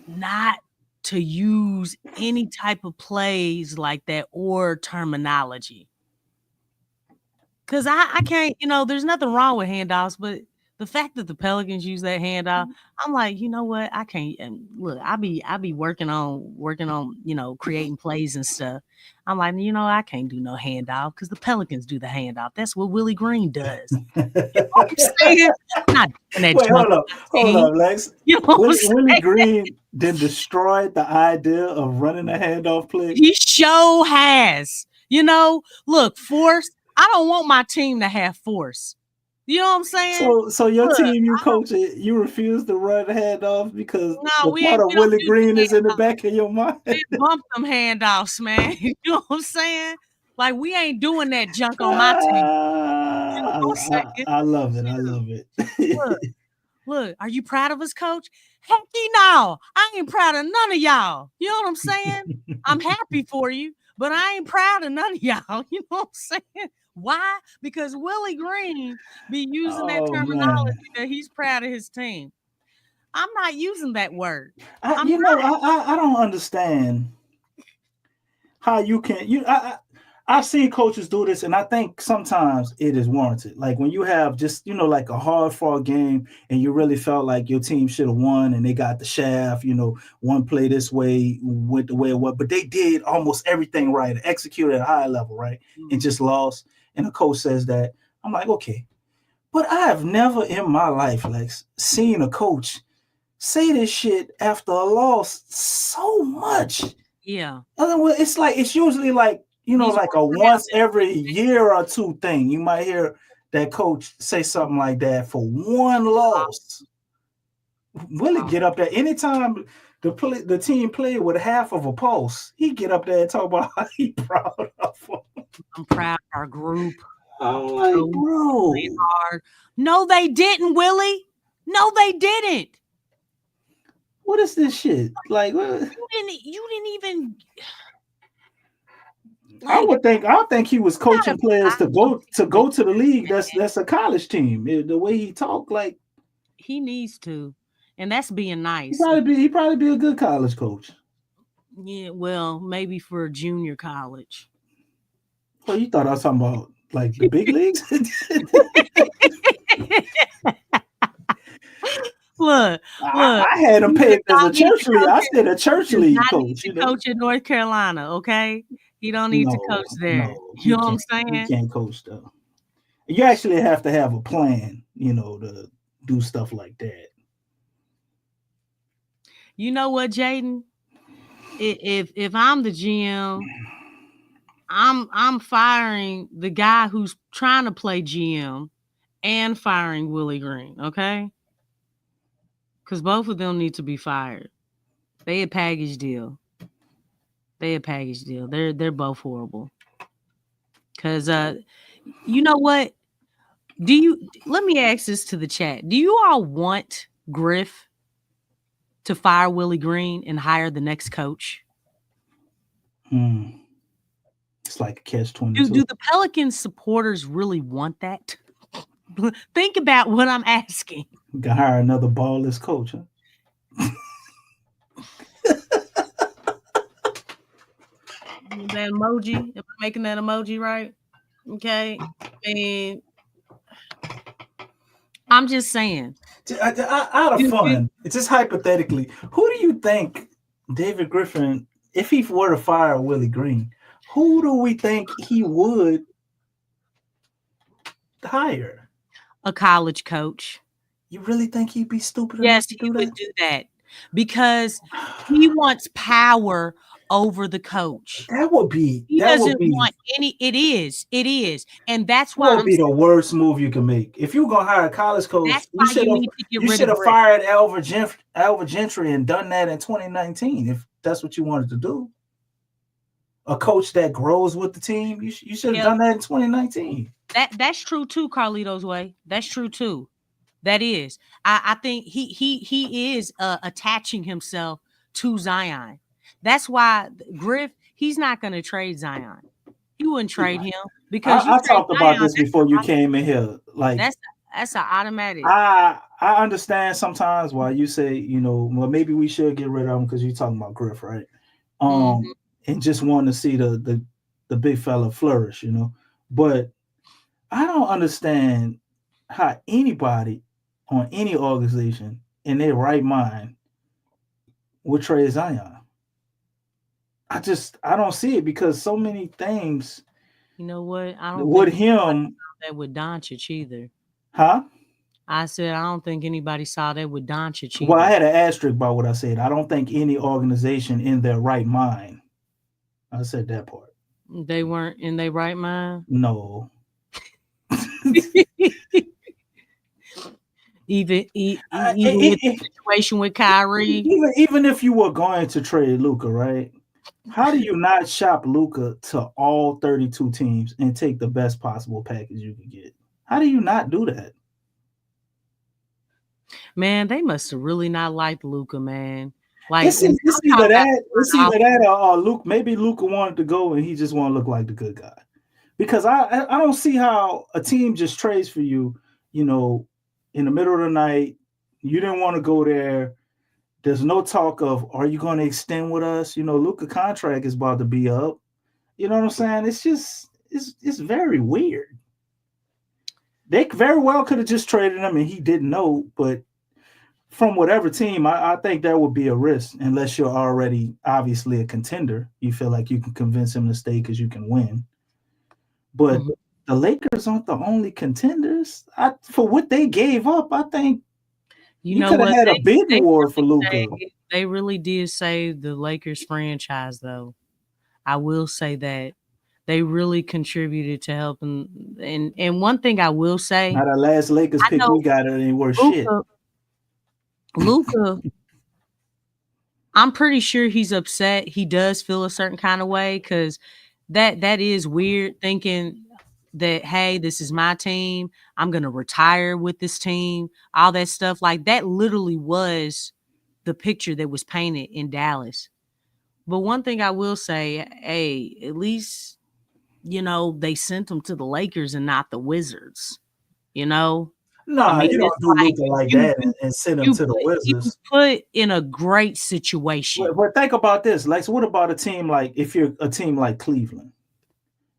not to use any type of plays like that or terminology. Because I can't, there's nothing wrong with handoffs, but the fact that the Pelicans use that handoff, I'm like, you know what? I can't. And look, I be working on, creating plays and stuff. I'm like, I can't do no handoff because the Pelicans do the handoff. That's what Willie Green does. You know what I'm saying? I'm not doing that. Wait, hold up, Lex. You know Willie Green then destroyed the idea of running a handoff play. He sure has. Look, force. I don't want my team to have force. You know what I'm saying? So your team, you coach it, you refuse to run handoff because the part of Willie Green is in the back of your mind. We bump them handoffs, man. You know what I'm saying? Like we ain't doing that junk on my team. You know what I'm saying? I love it. I love it. Look, are you proud of us, coach? Heck no. I ain't proud of none of y'all. You know what I'm saying? I'm happy for you, but I ain't proud of none of y'all. You know what I'm saying? Why? Because Willie Green be using that terminology that he's proud of his team. I'm not using that word. I don't understand how you can. I've seen coaches do this, and I think sometimes it is warranted. Like when you have just like a hard-fought game, and you really felt like your team should have won, and they got the shaft. One play this way went the way it was, but they did almost everything right, executed at a high level, right, and just lost. And the coach says that. I'm like, okay. But I have never in my life, Lex, seen a coach say this shit after a loss so much. Yeah. It's usually like, like a once every year or two thing. You might hear that coach say something like that for one loss. Willie get up there anytime the team played with half of a pulse. He get up there and talk about how he proud of them. I'm proud of our group. I'm like, bro. Hard. No, they didn't, Willie. No, they didn't. What is this shit? Like, what? You didn't even. I think he was coaching players to go to the league. That's a college team. The way he talked, like he needs to, and that's being nice. He probably be a good college coach. Yeah, well, maybe for a junior college. Well, you thought I was talking about like the big leagues? Look. I had him paid as a church league. I said a church league coach. Coach in North Carolina, okay? You don't need to coach there. No, you know what I'm saying? You can't coach though. You actually have to have a plan, to do stuff like that. You know what, Jaden? If I'm the GM, I'm firing the guy who's trying to play GM and firing Willie Green, okay? Because both of them need to be fired. They a package deal. They're both horrible. Because you know what? Let me ask this to the chat. Do you all want Griff to fire Willie Green and hire the next coach? It's like a catch-22. Do the Pelicans supporters really want that? Think about what I'm asking. You can hire another ballless coach, huh? That emoji, am I making that emoji right? Okay. And I'm just saying. Out of fun, it's just hypothetically, who do you think David Griffin, if he were to fire Willie Green, who do we think he would hire? A college coach. You really think he'd be stupid? Yes, he would do that because he wants power over the coach. That would be He that would doesn't be want any. It is, and that's that why would be the worst move you can make. If you're gonna hire a college coach, that's why you need to get you rid should of have Griff. fired Alva Gentry and done that in 2019 if that's what you wanted to do. A coach that grows with the team, you should have done that in 2019. That's true too, Carlito's way. That's true too. That is. I think he is attaching himself to Zion. That's why Griff, he's not going to trade Zion. He wouldn't trade him because I talked about this before you came in here. Like that's an automatic. I understand sometimes why you say, well, maybe we should get rid of him because you're talking about Griff, right? And just want to see the big fella flourish, But I don't understand how anybody on any organization in their right mind would trade Zion. I don't see it because so many things. You know what? I don't with think him that with Doncic either. Huh? I said I don't think anybody saw that with Doncic either. Well, I had an asterisk about what I said. I don't think any organization in their right mind. I said that part. They weren't in their right mind? No. Even with the situation with Kyrie. Even if you were going to trade Luka, right? How do you not shop Luka to all 32 teams and take the best possible package you can get? How do you not do that? Man, they must have really not liked Luka, man. Like it's either that or Luke. Maybe Luka wanted to go and he just want to look like the good guy. Because I don't see how a team just trades for you, in the middle of the night. You didn't want to go there. There's no talk of, are you going to extend with us? Luka contract is about to be up. You know what I'm saying? It's just, it's very weird. They very well could have just traded him and he didn't know, but from whatever team, I think that would be a risk unless you're already obviously a contender. You feel like you can convince him to stay because you can win. But the Lakers aren't the only contenders. For what they gave up, I think you could have had a bid war for Luka. They really did save the Lakers franchise, though. I will say that. They really contributed to helping. And one thing I will say. Now, the last Lakers pick we got it ain't worth shit. Luka, I'm pretty sure he's upset. He does feel a certain kind of way because that is weird thinking that, hey, this is my team. I'm going to retire with this team. All that stuff. Like that literally was the picture that was painted in Dallas. But one thing I will say, hey, at least, they sent him to the Lakers and not the Wizards, No, you don't do Luka like that and send him to the Wizards. He was put in a great situation. But think about this. Like, so what about a team like, if you're a team like Cleveland?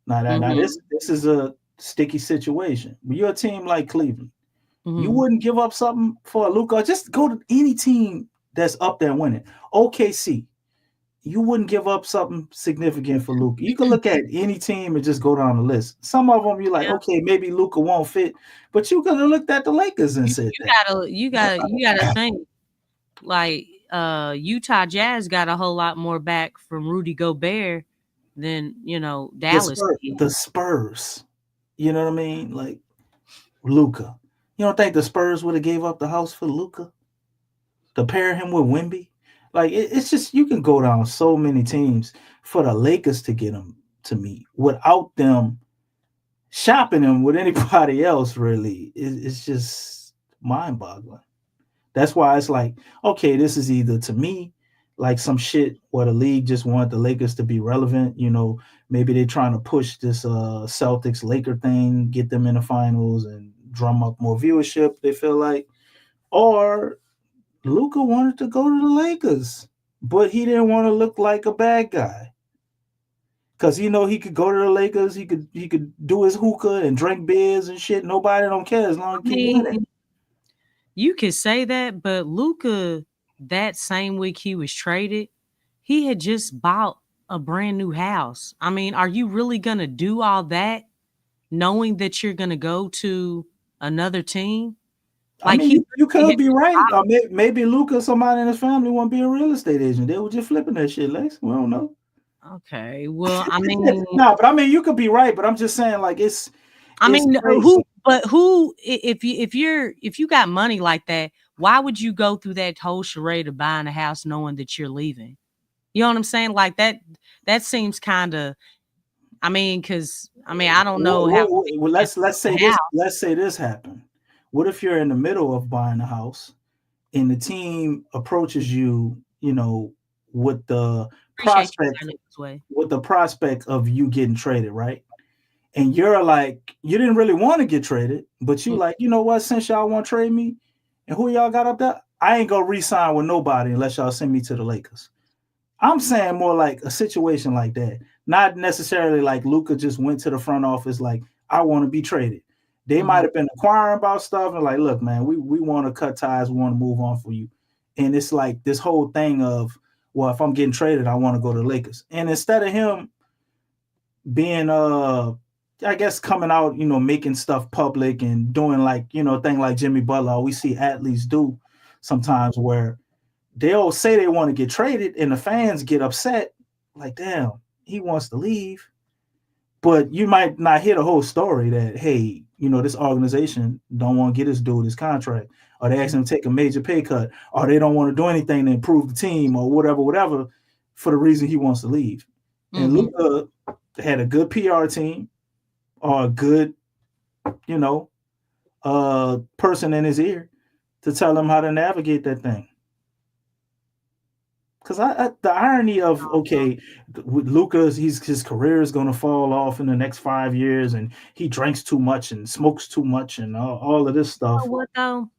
Now this is a sticky situation. But you're a team like Cleveland. You wouldn't give up something for Luka. Just go to any team that's up there winning. OKC. You wouldn't give up something significant for Luka. You can look at any team and just go down the list. Some of them you're like, okay, maybe Luka won't fit, but you could have looked at the Lakers and said you gotta think like Utah Jazz got a whole lot more back from Rudy Gobert than Dallas. The Spurs. You know what I mean? Like Luka. You don't think the Spurs would have gave up the house for Luka to pair him with Wemby? Like it's just, you can go down so many teams for the Lakers to get him to me without them shopping him with anybody else. Really, it's just mind-boggling. That's why it's like, okay, this is either to me like some shit where the league just want the Lakers to be relevant. Maybe they're trying to push this Celtics Laker thing, get them in the finals and drum up more viewership. They feel like, or Luka wanted to go to the Lakers, but he didn't want to look like a bad guy. Because he could go to the Lakers, he could do his hookah and drink beers and shit. Nobody don't care as long as he winning. You could say that, but Luka, that same week he was traded, he had just bought a brand new house. I mean, are you really gonna do all that knowing that you're gonna go to another team? Like you could be right. Maybe Luka, somebody in his family, won't be a real estate agent. They were just flipping that shit, Lex. We don't know. Okay. Well, I mean, No, but I mean, you could be right, but I'm just saying, like, it's crazy. if you got money like that, why would you go through that whole charade of buying a house knowing that you're leaving? You know what I'm saying? Like that seems kind of. I mean, because I don't know how. Well, let's say this. Let's say this happened. What if you're in the middle of buying a house, and the team approaches you, with the prospect of you getting traded, right? And you're like, you didn't really want to get traded, but you like, you know what? Since y'all want to trade me, and who y'all got up there, I ain't gonna re-sign with nobody unless y'all send me to the Lakers. I'm saying more like a situation like that, not necessarily like Luka just went to the front office like, I want to be traded. They might have been inquiring about stuff and like, look, man, we want to cut ties, we want to move on for you. And it's like this whole thing of, well, if I'm getting traded, I want to go to the Lakers. And instead of him being I guess coming out, making stuff public and doing like, a thing like Jimmy Butler, we see athletes do sometimes where they'll say they want to get traded and the fans get upset. Like, damn, he wants to leave. But you might not hear the whole story that, hey, this organization don't want to get this dude his contract, or they ask him to take a major pay cut, or they don't want to do anything to improve the team or whatever, for the reason he wants to leave. And Luka had a good PR team or a good, person in his ear to tell him how to navigate that thing. Because the irony of, okay, with Luka, his career is going to fall off in the next 5 years, and he drinks too much and smokes too much and all of this stuff. You know what though?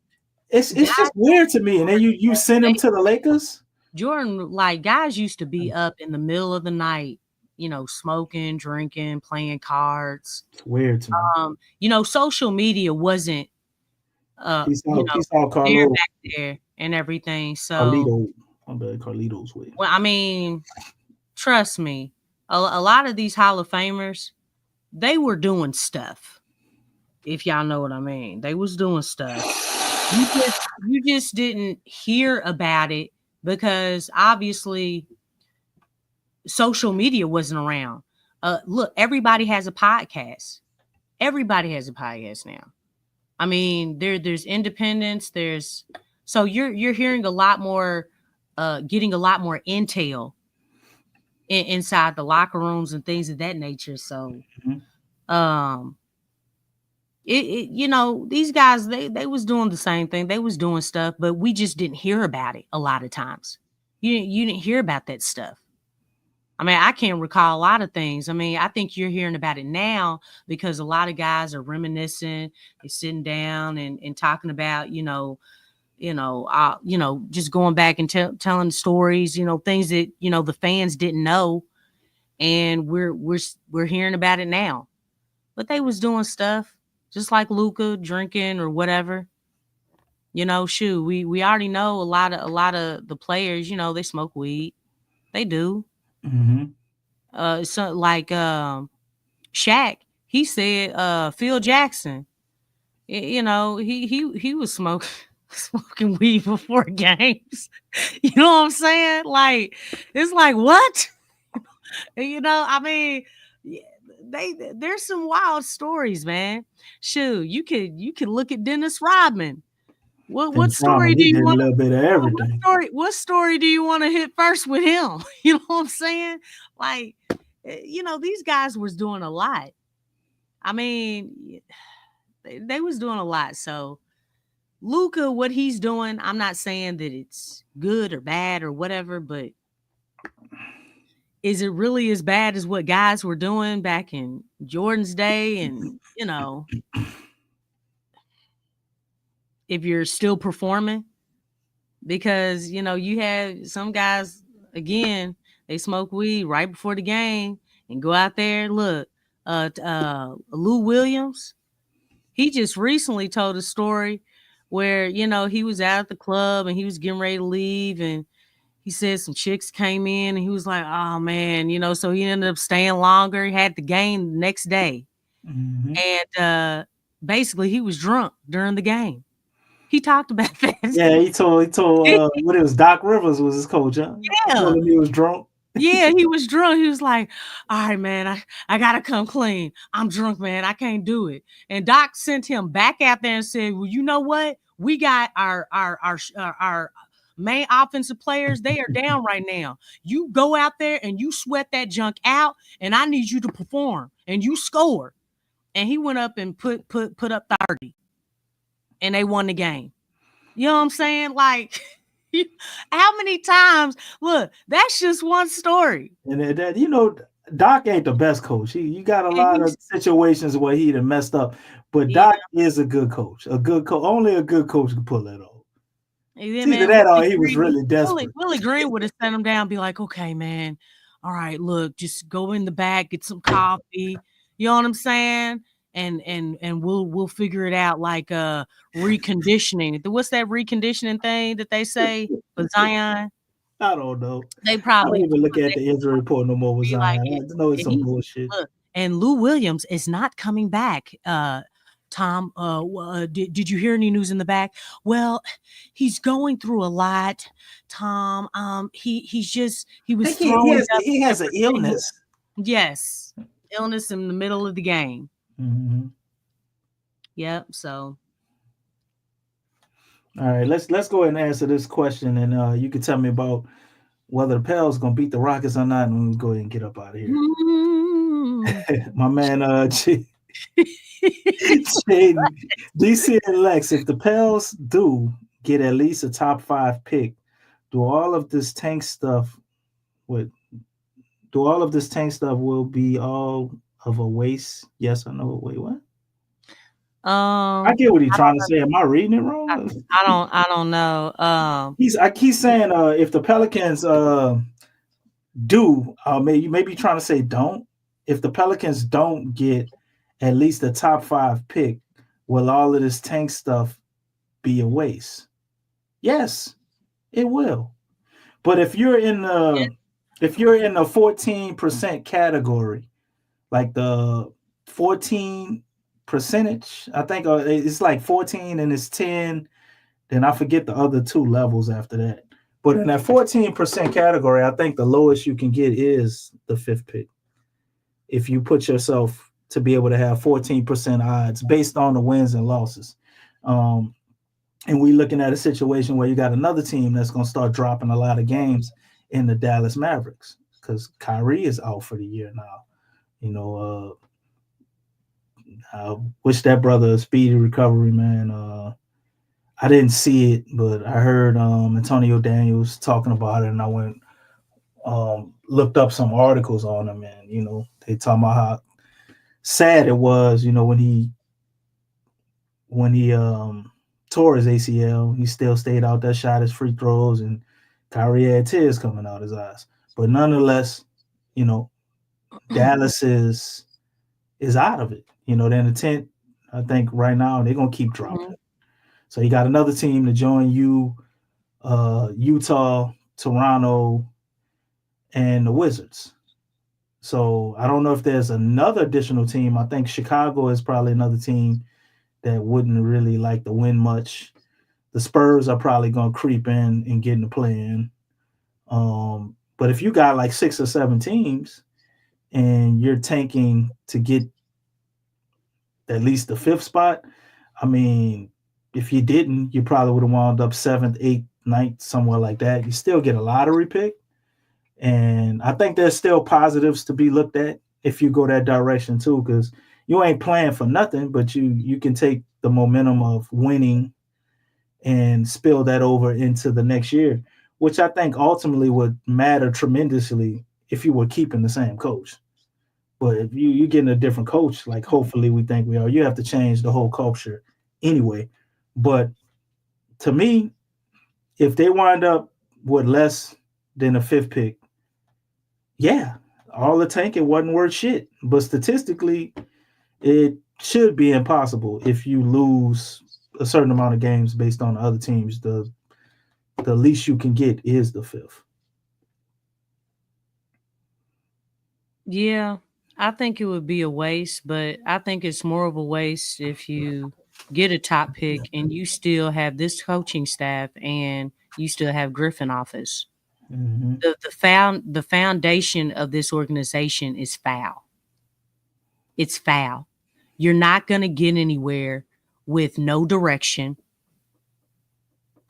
It's just weird to me. And then you send him to the Lakers. Jordan, like guys used to be up in the middle of the night, smoking, drinking, playing cards. It's weird to me. Social media wasn't Peace out, Carlo. there back there and everything. So Carlito's way. Well, I mean, trust me, a lot of these Hall of Famers, they were doing stuff. If y'all know what I mean, they was doing stuff. You just didn't hear about it because obviously social media wasn't around. Look, everybody has a podcast. Everybody has a podcast now. I mean, there's independence. So you're hearing a lot more. Getting a lot more intel inside the locker rooms and things of that nature. So, these guys, they was doing the same thing. They was doing stuff, but we just didn't hear about it a lot of times. You didn't hear about that stuff. I mean, I can't recall a lot of things. I mean, I think you're hearing about it now because a lot of guys are reminiscing, they're sitting down and talking about, just going back and telling stories, things that, the fans didn't know. And we're hearing about it now, but they was doing stuff just like Luka drinking or whatever, shoot, we already know a lot of the players, they smoke weed. They do. So like, Shaq, he said, Phil Jackson, he was smoking weed before games. You know what I'm saying? Like, it's like, what? I mean, there's some wild stories, man. Shoot, you could look at Dennis Rodman. What story do you want? A little bit of everything. What story do you want to hit first with him? You know what I'm saying? Like, these guys was doing a lot. I mean, they was doing a lot. So Luka, what he's doing, I'm not saying that it's good or bad or whatever, but is it really as bad as what guys were doing back in Jordan's day? And, if you're still performing, because, you have some guys, again, they smoke weed right before the game and go out there and look. Lou Williams, he just recently told a story where, he was out at the club and he was getting ready to leave. And he said some chicks came in and he was like, oh man, so he ended up staying longer. He had the game the next day. And basically he was drunk during the game. He talked about that. Yeah, he told what it was, Doc Rivers was his coach, huh? Yeah. He was drunk. Yeah, he was drunk. He was like, all right, man, I gotta come clean. I'm drunk, man. I can't do it. And Doc sent him back out there and said, well, you know what? We got our main offensive players. They are down right now. You go out there and you sweat that junk out, and I need you to perform. And you score. And he went up and put up 30. And they won the game. You know what I'm saying? Like, how many times? Look, that's just one story. And that, Doc ain't the best coach. You got a lot of situations where he done messed up, but Doc is a good coach. A good coach. Only a good coach can pull that off. Either that or he was really desperate. Willie Green would have sat him down and be like, okay, man, all right, look, just go in the back, get some coffee. You know what I'm saying? And we'll figure it out, like reconditioning. What's that reconditioning thing that they say for Zion? I don't know. They probably I don't even look at the injury report no more with Zion. Like I know it's some bullshit. Look, and Lou Williams is not coming back. Tom, did you hear any news in the back? Well, he's going through a lot. Tom, he was throwing he has an illness. Yes, illness in the middle of the game. Mm-hmm. Yep. So, all right, let's go ahead and answer this question, and you can tell me about whether the Pels gonna beat the Rockets or not, and we'll go ahead and get up out of here. My man, DC and Lex, if the Pels do get at least a top 5 pick, do all of this tank stuff will be all of a waste? Yes or no? Wait, what? I get what he's trying to say. Am I reading it wrong? I don't know. He's saying if the Pelicans do, maybe trying to say don't. If the Pelicans don't get at least a top 5 pick, will all of this tank stuff be a waste? Yes, it will. But if you're in the 14% category, like the 14 percentage, I think it's like 14 and it's 10. Then I forget the other 2 levels after that. But in that 14% category, I think the lowest you can get is the 5th pick. If you put yourself to be able to have 14% odds based on the wins and losses. And we're looking at a situation where you got another team that's going to start dropping a lot of games in the Dallas Mavericks because Kyrie is out for the year now. I wish that brother a speedy recovery, man. I didn't see it, but I heard Antonio Daniels talking about it, and I went looked up some articles on him, and they talking about how sad it was, when he tore his ACL, he still stayed out there, shot his free throws, and Kyrie had tears coming out his eyes. But nonetheless, Dallas is out of it. They're in the 10th. I think right now they're gonna keep dropping. Mm-hmm. So you got another team to join you, Utah, Toronto, and the Wizards. So I don't know if there's another additional team. I think Chicago is probably another team that wouldn't really like to win much. The Spurs are probably going to creep in and get in the play-in. But if you got like 6 or 7 teams and you're tanking to get at least the 5th spot, I mean, if you didn't, you probably would have wound up 7th, 8th, 9th, somewhere like that. You still get a lottery pick. And I think there's still positives to be looked at if you go that direction too, because you ain't playing for nothing, but you can take the momentum of winning and spill that over into the next year, which I think ultimately would matter tremendously if you were keeping the same coach. But if you're getting a different coach, like hopefully we think we are, you have to change the whole culture anyway. But to me, if they wind up with less than a 5th pick, yeah, all the tanking wasn't worth shit. But statistically, it should be impossible if you lose a certain amount of games based on the other teams. The least you can get is the 5th. Yeah, I think it would be a waste, but I think it's more of a waste if you get a top pick and you still have this coaching staff and you still have Griffin office. Mhm. The foundation of this organization is foul. It's foul. You're not going to get anywhere with no direction,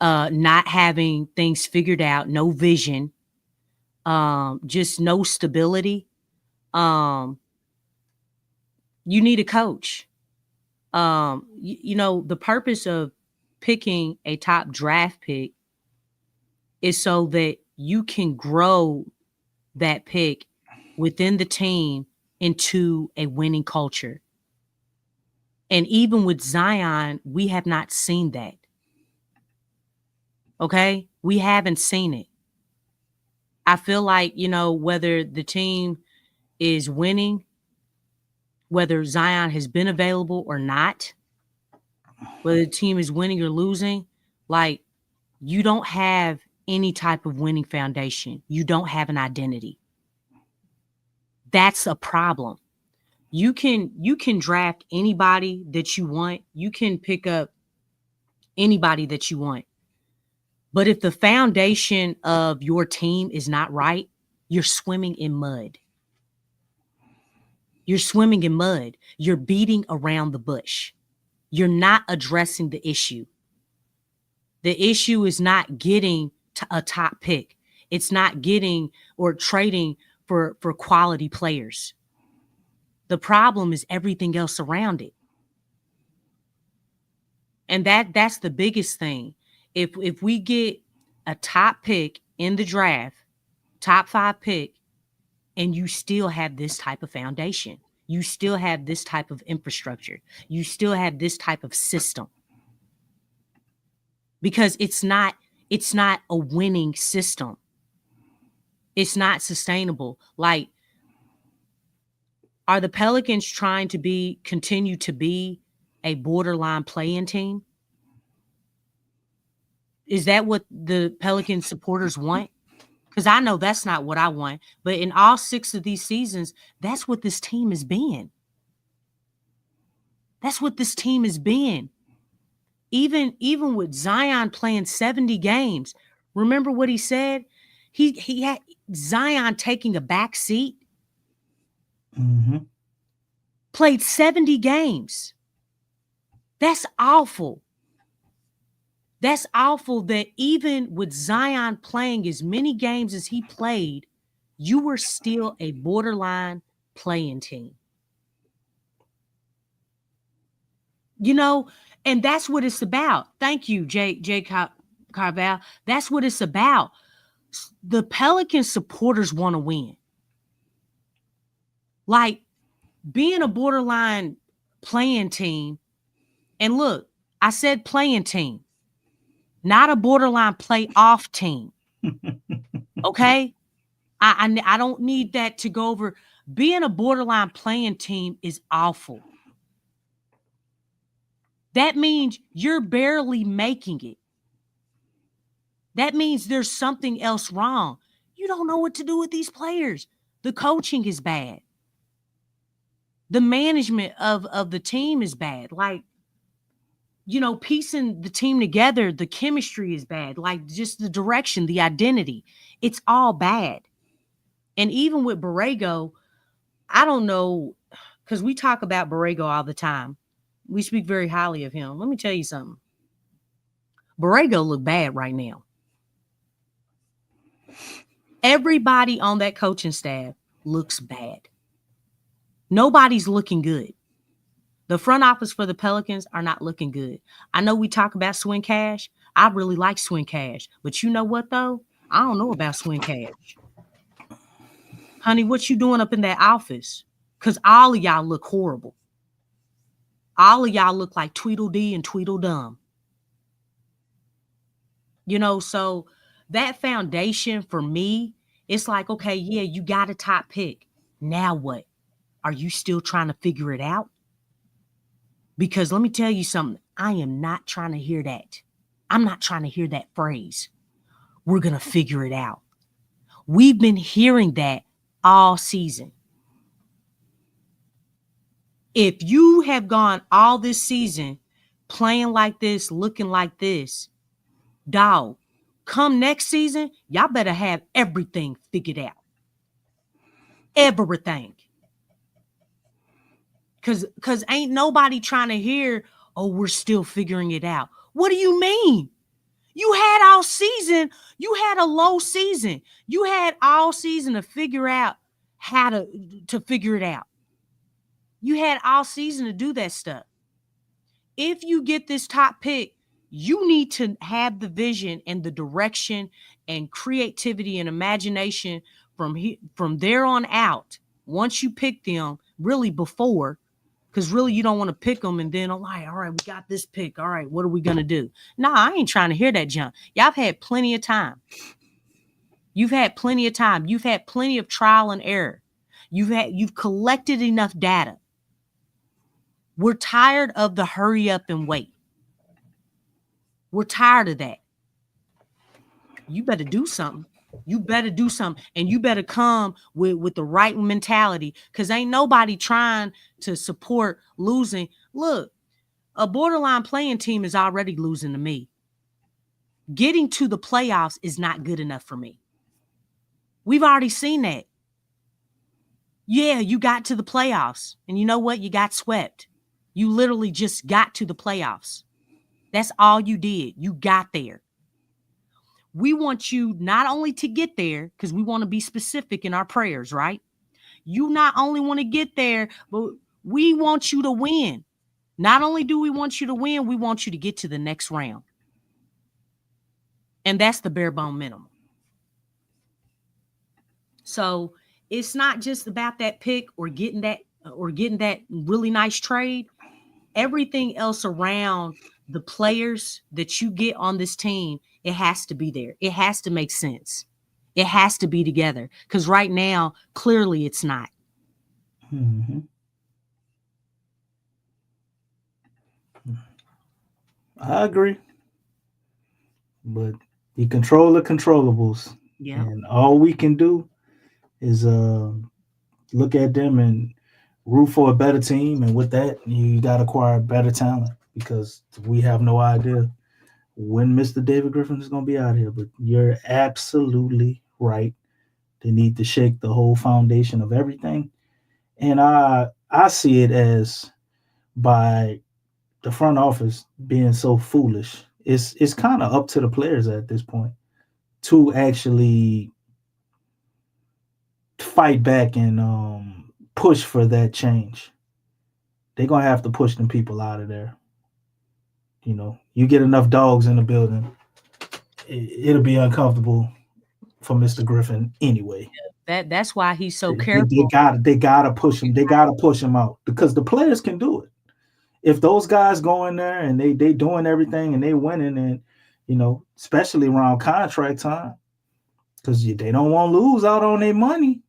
not having things figured out, no vision, just no stability. You need a coach. The purpose of picking a top draft pick is so that you can grow that pick within the team into a winning culture. And even with Zion, we have not seen that. Okay? We haven't seen it. I feel like, whether the team is winning, whether Zion has been available or not, whether the team is winning or losing, like, you don't have any type of winning foundation. You don't have an identity. That's a problem. You can draft anybody that you want. You can pick up anybody that you want. But if the foundation of your team is not right, you're swimming in mud. You're swimming in mud. You're beating around the bush. You're not addressing the issue. The issue is not getting a top pick. It's not getting or trading for quality players. The problem is everything else around it. And that's the biggest thing. If we get a top pick in the draft, top 5 pick, and you still have this type of foundation, you still have this type of infrastructure, you still have this type of system. Because it's not a winning system. It's not sustainable. Like, are the Pelicans trying to continue to be a borderline play-in team? Is that what the Pelican supporters want? Because I know that's not what I want. But in all 6 of these seasons, that's what this team has been. That's what this team has been. Even with Zion playing 70 games, remember what he said? He had Zion taking a back seat. Mhm. Played 70 games. That's awful. That's awful that even with Zion playing as many games as he played, you were still a borderline playing team. And that's what it's about. Thank you, Jay Carval. That's what it's about. The Pelican supporters want to win. Like, being a borderline playing team, and look, I said playing team, not a borderline playoff team. Okay? I don't need that to go over. Being a borderline playing team is awful. That means you're barely making it. That means there's something else wrong. You don't know what to do with these players. The coaching is bad. The management of the team is bad. Like, piecing the team together, the chemistry is bad. Like, just the direction, the identity, it's all bad. And even with Borrego, I don't know, because we talk about Borrego all the time. We speak very highly of him. Let me tell you something. Borrego look bad right now. Everybody on that coaching staff looks bad. Nobody's looking good. The front office for the Pelicans are not looking good. I know we talk about Swing Cash. I really like Swing Cash. But you know what, though? I don't know about Swing Cash. Honey, what you doing up in that office? Because all of y'all look horrible. All of y'all look like Tweedledee and Tweedledum. So that foundation for me, it's like, okay, yeah, you got a top pick. Now what? Are you still trying to figure it out? Because let me tell you something. I am not trying to hear that. I'm not trying to hear that phrase. We're going to figure it out. We've been hearing that all season. If you have gone all this season playing like this, looking like this, dog, come next season, y'all better have everything figured out. Everything. Cause ain't nobody trying to hear, oh, we're still figuring it out. What do you mean? You had all season. You had a low season. You had all season to figure out how to figure it out. You had all season to do that stuff. If you get this top pick, you need to have the vision and the direction and creativity and imagination from there on out. Once you pick them, really before, because really you don't want to pick them and then all right, we got this pick. All right, what are we gonna do? Nah, I ain't trying to hear that junk. Y'all have had plenty of time. You've had plenty of time. You've had plenty of trial and error. You've collected enough data. We're tired of the hurry up and wait. We're tired of that. You better do something. You better do something. And you better come with the right mentality, because ain't nobody trying to support losing. Look, a borderline playing team is already losing to me. Getting to the playoffs is not good enough for me. We've already seen that. Yeah, you got to the playoffs. And you know what? You got swept. You literally just got to the playoffs. That's all you did. You got there. We want you not only to get there, because we want to be specific in our prayers, right? You not only want to get there, but we want you to win. Not only do we want you to win, we want you to get to the next round. And that's the bare bone minimum. So it's not just about that pick or getting that really nice trade. Everything else around the players that you get on this team, it has to be there. It has to make sense. It has to be together. Because right now, clearly it's not. Mm-hmm. I agree. But you control the controllables. Yeah. And all we can do is look at them and root for a better team. And with that, you got to acquire better talent, because we have no idea when Mr. David Griffin is going to be out here. But you're absolutely right. They need to shake the whole foundation of everything. And I see it as, by the front office being so foolish, it's kind of up to the players at this point to actually fight back and push for that change. They're going to have to push them people out of there. You know, you get enough dogs in the building, it'll be uncomfortable for Mr. Griffin anyway. That's why he's so They careful. gotta push him. They gotta push him out, because the players can do it. If those guys go in there and they doing everything and they winning, and you know, especially around contract time, because they don't want to lose out on their money.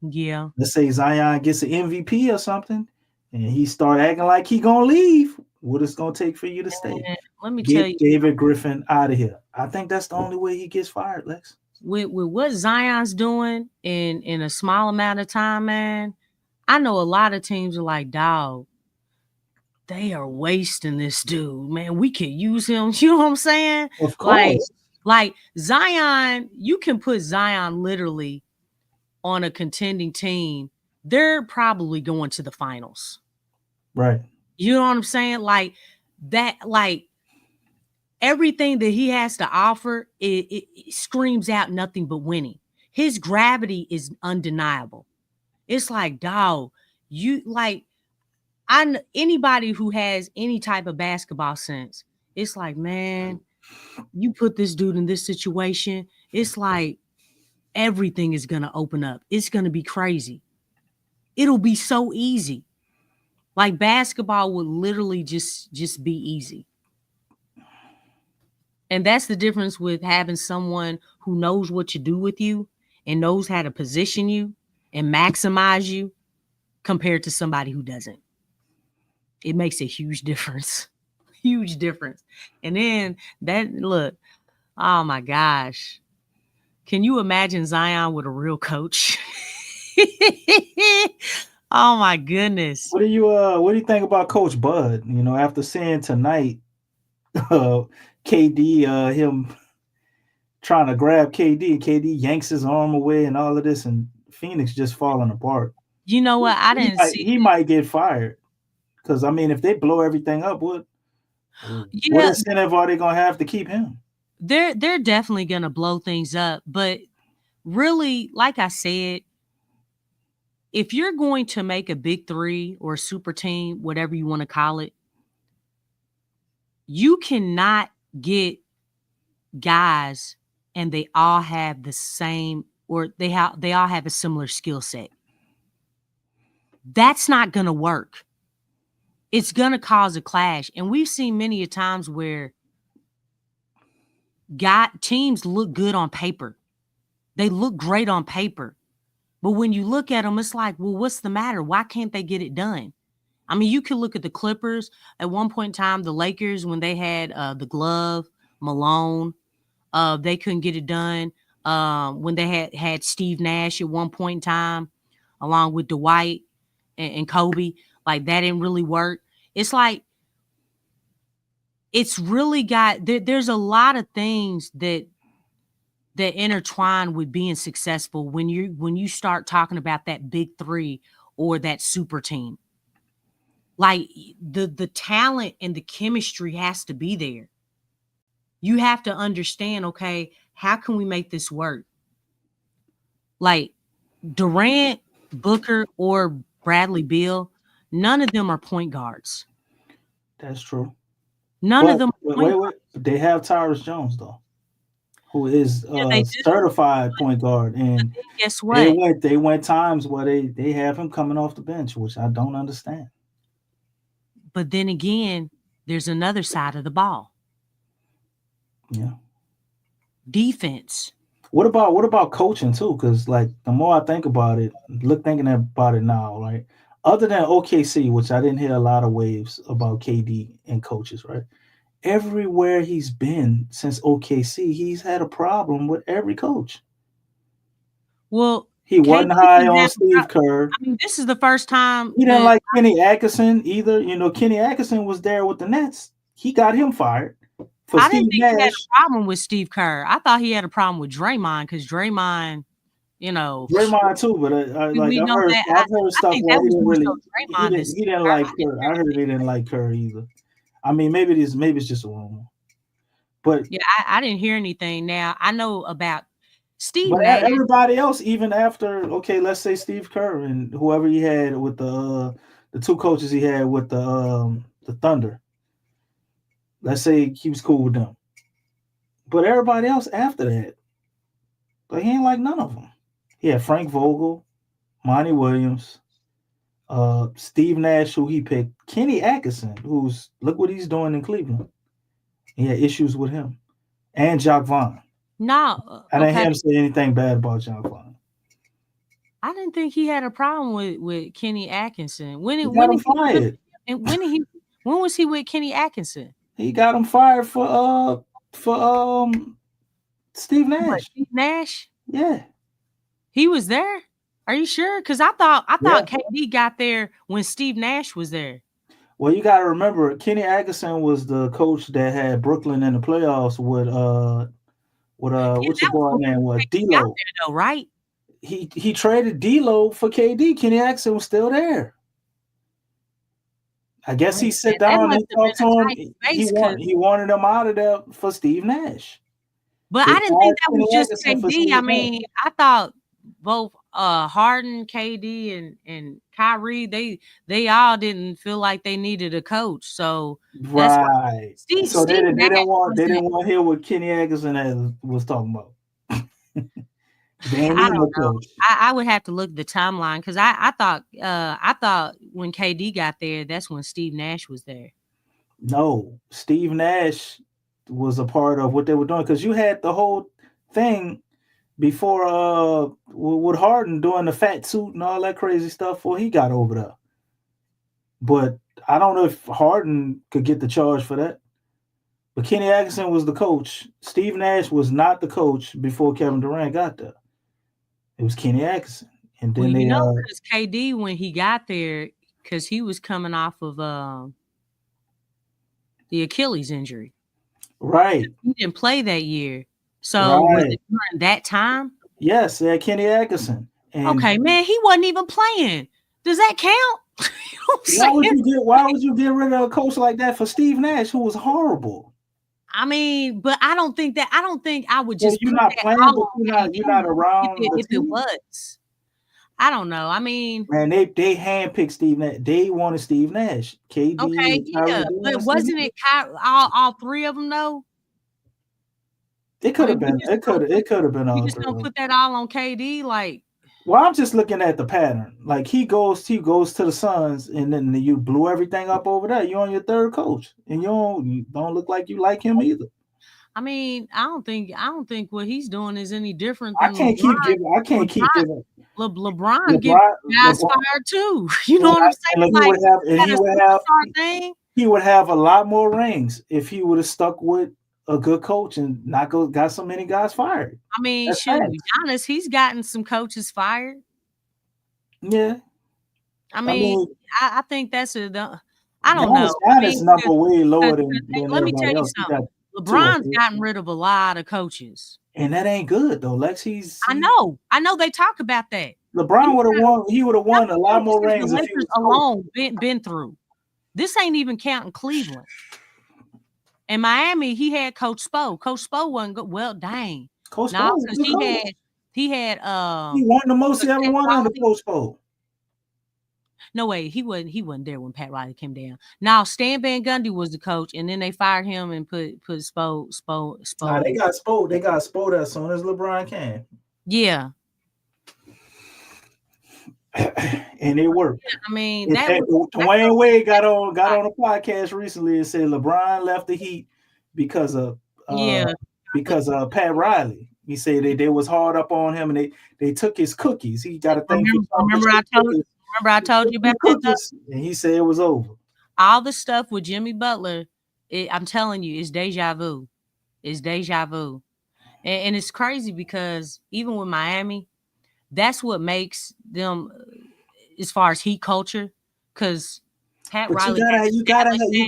Yeah. Let's say Zion gets an MVP or something, and he start acting like he gonna leave. What it's gonna take for you to stay? And let me tell you, David Griffin out of here. I think that's the only way he gets fired, Lex. with what Zion's doing in a small amount of time, man, I know a lot of teams are like, dog, they are wasting this dude, man. We could use him. You know what I'm saying? Of course. Like Zion, you can put Zion literally on a contending team. They're probably going to the finals. Right. You know what I'm saying? Like that, like everything that he has to offer, it screams out nothing but winning. His gravity is undeniable. It's like, dog, you like, anybody who has any type of basketball sense, it's like, man, you put this dude in this situation, it's like everything is going to open up. It's going to be crazy. It'll be so easy. Like basketball would literally just be easy. And that's the difference with having someone who knows what to do with you and knows how to position you and maximize you compared to somebody who doesn't. It makes a huge difference. Huge difference. And then look, oh my gosh. Can you imagine Zion with a real coach? Oh my goodness. What do you think about Coach Bud? You know, after seeing tonight, KD, him trying to grab KD, and KD yanks his arm away and all of this, and Phoenix just falling apart. You know what? I didn't see. He might get fired because I mean, if they blow everything up, what incentive are they gonna have to keep him? They're definitely gonna blow things up, but really, like I said, if you're going to make a big three or a super team, whatever you want to call it, you cannot get guys and they all have the same, or they all have a similar skill set. That's not going to work. It's going to cause a clash. And we've seen many a times where teams look good on paper. They look great on paper. But when you look at them, it's like, well, what's the matter? Why can't they get it done? I mean, you could look at the Clippers. At one point in time, the Lakers, when they had the glove, Malone, they couldn't get it done. When they had Steve Nash at one point in time, along with Dwight and Kobe, like that didn't really work. It's like, it's really there's a lot of things that intertwine with being successful when you start talking about that big three or that super team. Like the talent and the chemistry has to be there. You have to understand, okay, how can we make this work? Like Durant, Booker, or Bradley Beal, none of them are point guards. That's true. None of them. Wait. They have Tyrus Jones though, who is certified point guard, and guess what? They went times where they have him coming off the bench, which I don't understand. But then again, there's another side of the ball. Yeah. Defense. What about coaching too? Because like the more I think about it, thinking about it now, right? Other than OKC, which I didn't hear a lot of waves about KD and coaches, right? Everywhere he's been since OKC, he's had a problem with every coach. Well, he wasn't high on Steve Kerr. I mean, this is the first time he didn't like Kenny Atkinson either. You know, Kenny Atkinson was there with the Nets. He got him fired. I didn't think he had a problem with Steve Kerr. I thought he had a problem with Draymond because Draymond, you know, Draymond too. But I've heard stuff where he didn't like Kerr. I heard he didn't like Kerr either. I mean, maybe it's just a rumor. But yeah, I didn't hear anything. Now I know about Steve. But everybody else, even after, okay, let's say Steve Kerr and whoever he had with the two coaches he had with the Thunder. Let's say he was cool with them. But everybody else after that, but he ain't like none of them. He had Frank Vogel, Monty Williams, Steve Nash, who he picked, Kenny Atkinson, look what he's doing in Cleveland. He had issues with him, and Jacques Vaughn. No, I didn't hear him say anything bad about Jacques Vaughn. I didn't think he had a problem with Kenny Atkinson. When fired. And when was he with Kenny Atkinson? He got him fired for Steve Nash. What, Steve Nash? Yeah. He was there? Are you sure? Because I thought KD got there when Steve Nash was there. Well, you got to remember, Kenny Atkinson was the coach that had Brooklyn in the playoffs with what's your boy name? What, D'Lo? Though, right? He traded D'Lo for KD. Kenny Atkinson was still there. I guess he sat down and talked to him. He wanted him out of there for Steve Nash. But I didn't think that was just KD. I mean, I thought both Harden, KD, and Kyrie, they all didn't feel like they needed a coach. So right. They didn't want to hear what Kenny Atkinson was talking about. I don't know. I would have to look at the timeline because I thought when KD got there, that's when Steve Nash was there. No, Steve Nash was a part of what they were doing because you had the whole thing before with Harden doing the fat suit and all that crazy stuff before he got over there. But I don't know if Harden could get the charge for that. But Kenny Atkinson was the coach. Steve Nash was not the coach before Kevin Durant got there. It was Kenny Atkinson. And then because KD, when he got there, because he was coming off of the Achilles injury. Right. He didn't play that year. So was Right. it during that time? Yes, they had Kenny Atkinson. And Okay, man, he wasn't even playing. Does that count? You know what I'm why would saying? you get rid of a coach like that for Steve Nash, who was horrible? I mean, but I don't think I would So just you're put not that playing, all but on you're not KD around the if it team. was. I don't know. I mean, Man, they handpicked Steve Nash. They wanted Steve Nash. KD, okay, yeah, Kyrie, they but wanted Steve wasn't Nash. it all three of them though? It I could have mean, been. It could have been we all just three of gonna them. put that all on KD, like. Well, I'm just looking at the pattern. Like he goes to the Suns, and then you blew everything up over there. You're on your third coach, and you don't look like you like him either. I mean, I don't think what he's doing is any different I than can't keep giving. LeBron get guys fired too. You know what I'm saying? And Like he would have a lot more rings if he would have stuck with a good coach and not got so many guys fired. I mean, That's shoot, to facts. be honest, he's gotten some coaches fired. Yeah. I mean, I think that's I don't know. Giannis number way lower than let me tell everybody you else. something. LeBron's gotten rid of a lot of coaches. And that ain't good though, Lex. I know they talk about that. LeBron would have won. He would have won a lot more rings the if he was alone been through. This ain't even counting Cleveland. In Miami, he had Coach Spo. Coach Spo wasn't good. Well, dang. Coach No, Spo, because he had he won the most he ever won under Coach Spo. No way, he wasn't there when Pat Riley came down. Now Stan Van Gundy was the coach, and then they fired him and put Spo. Nah, they got Spo. They got Spo as soon as LeBron came. Yeah. And it worked. Yeah, I mean, Dwayne Wade got on a podcast recently and said LeBron left the Heat because of Pat Riley. He said they was hard up on him and they took his cookies. He got a thing. Remember I told you about that. And he said it was over. All the stuff with Jimmy Butler, I'm telling you, it's deja vu. It's deja vu, and it's crazy because even with Miami, that's what makes them, as far as Heat culture, because Pat Riley. You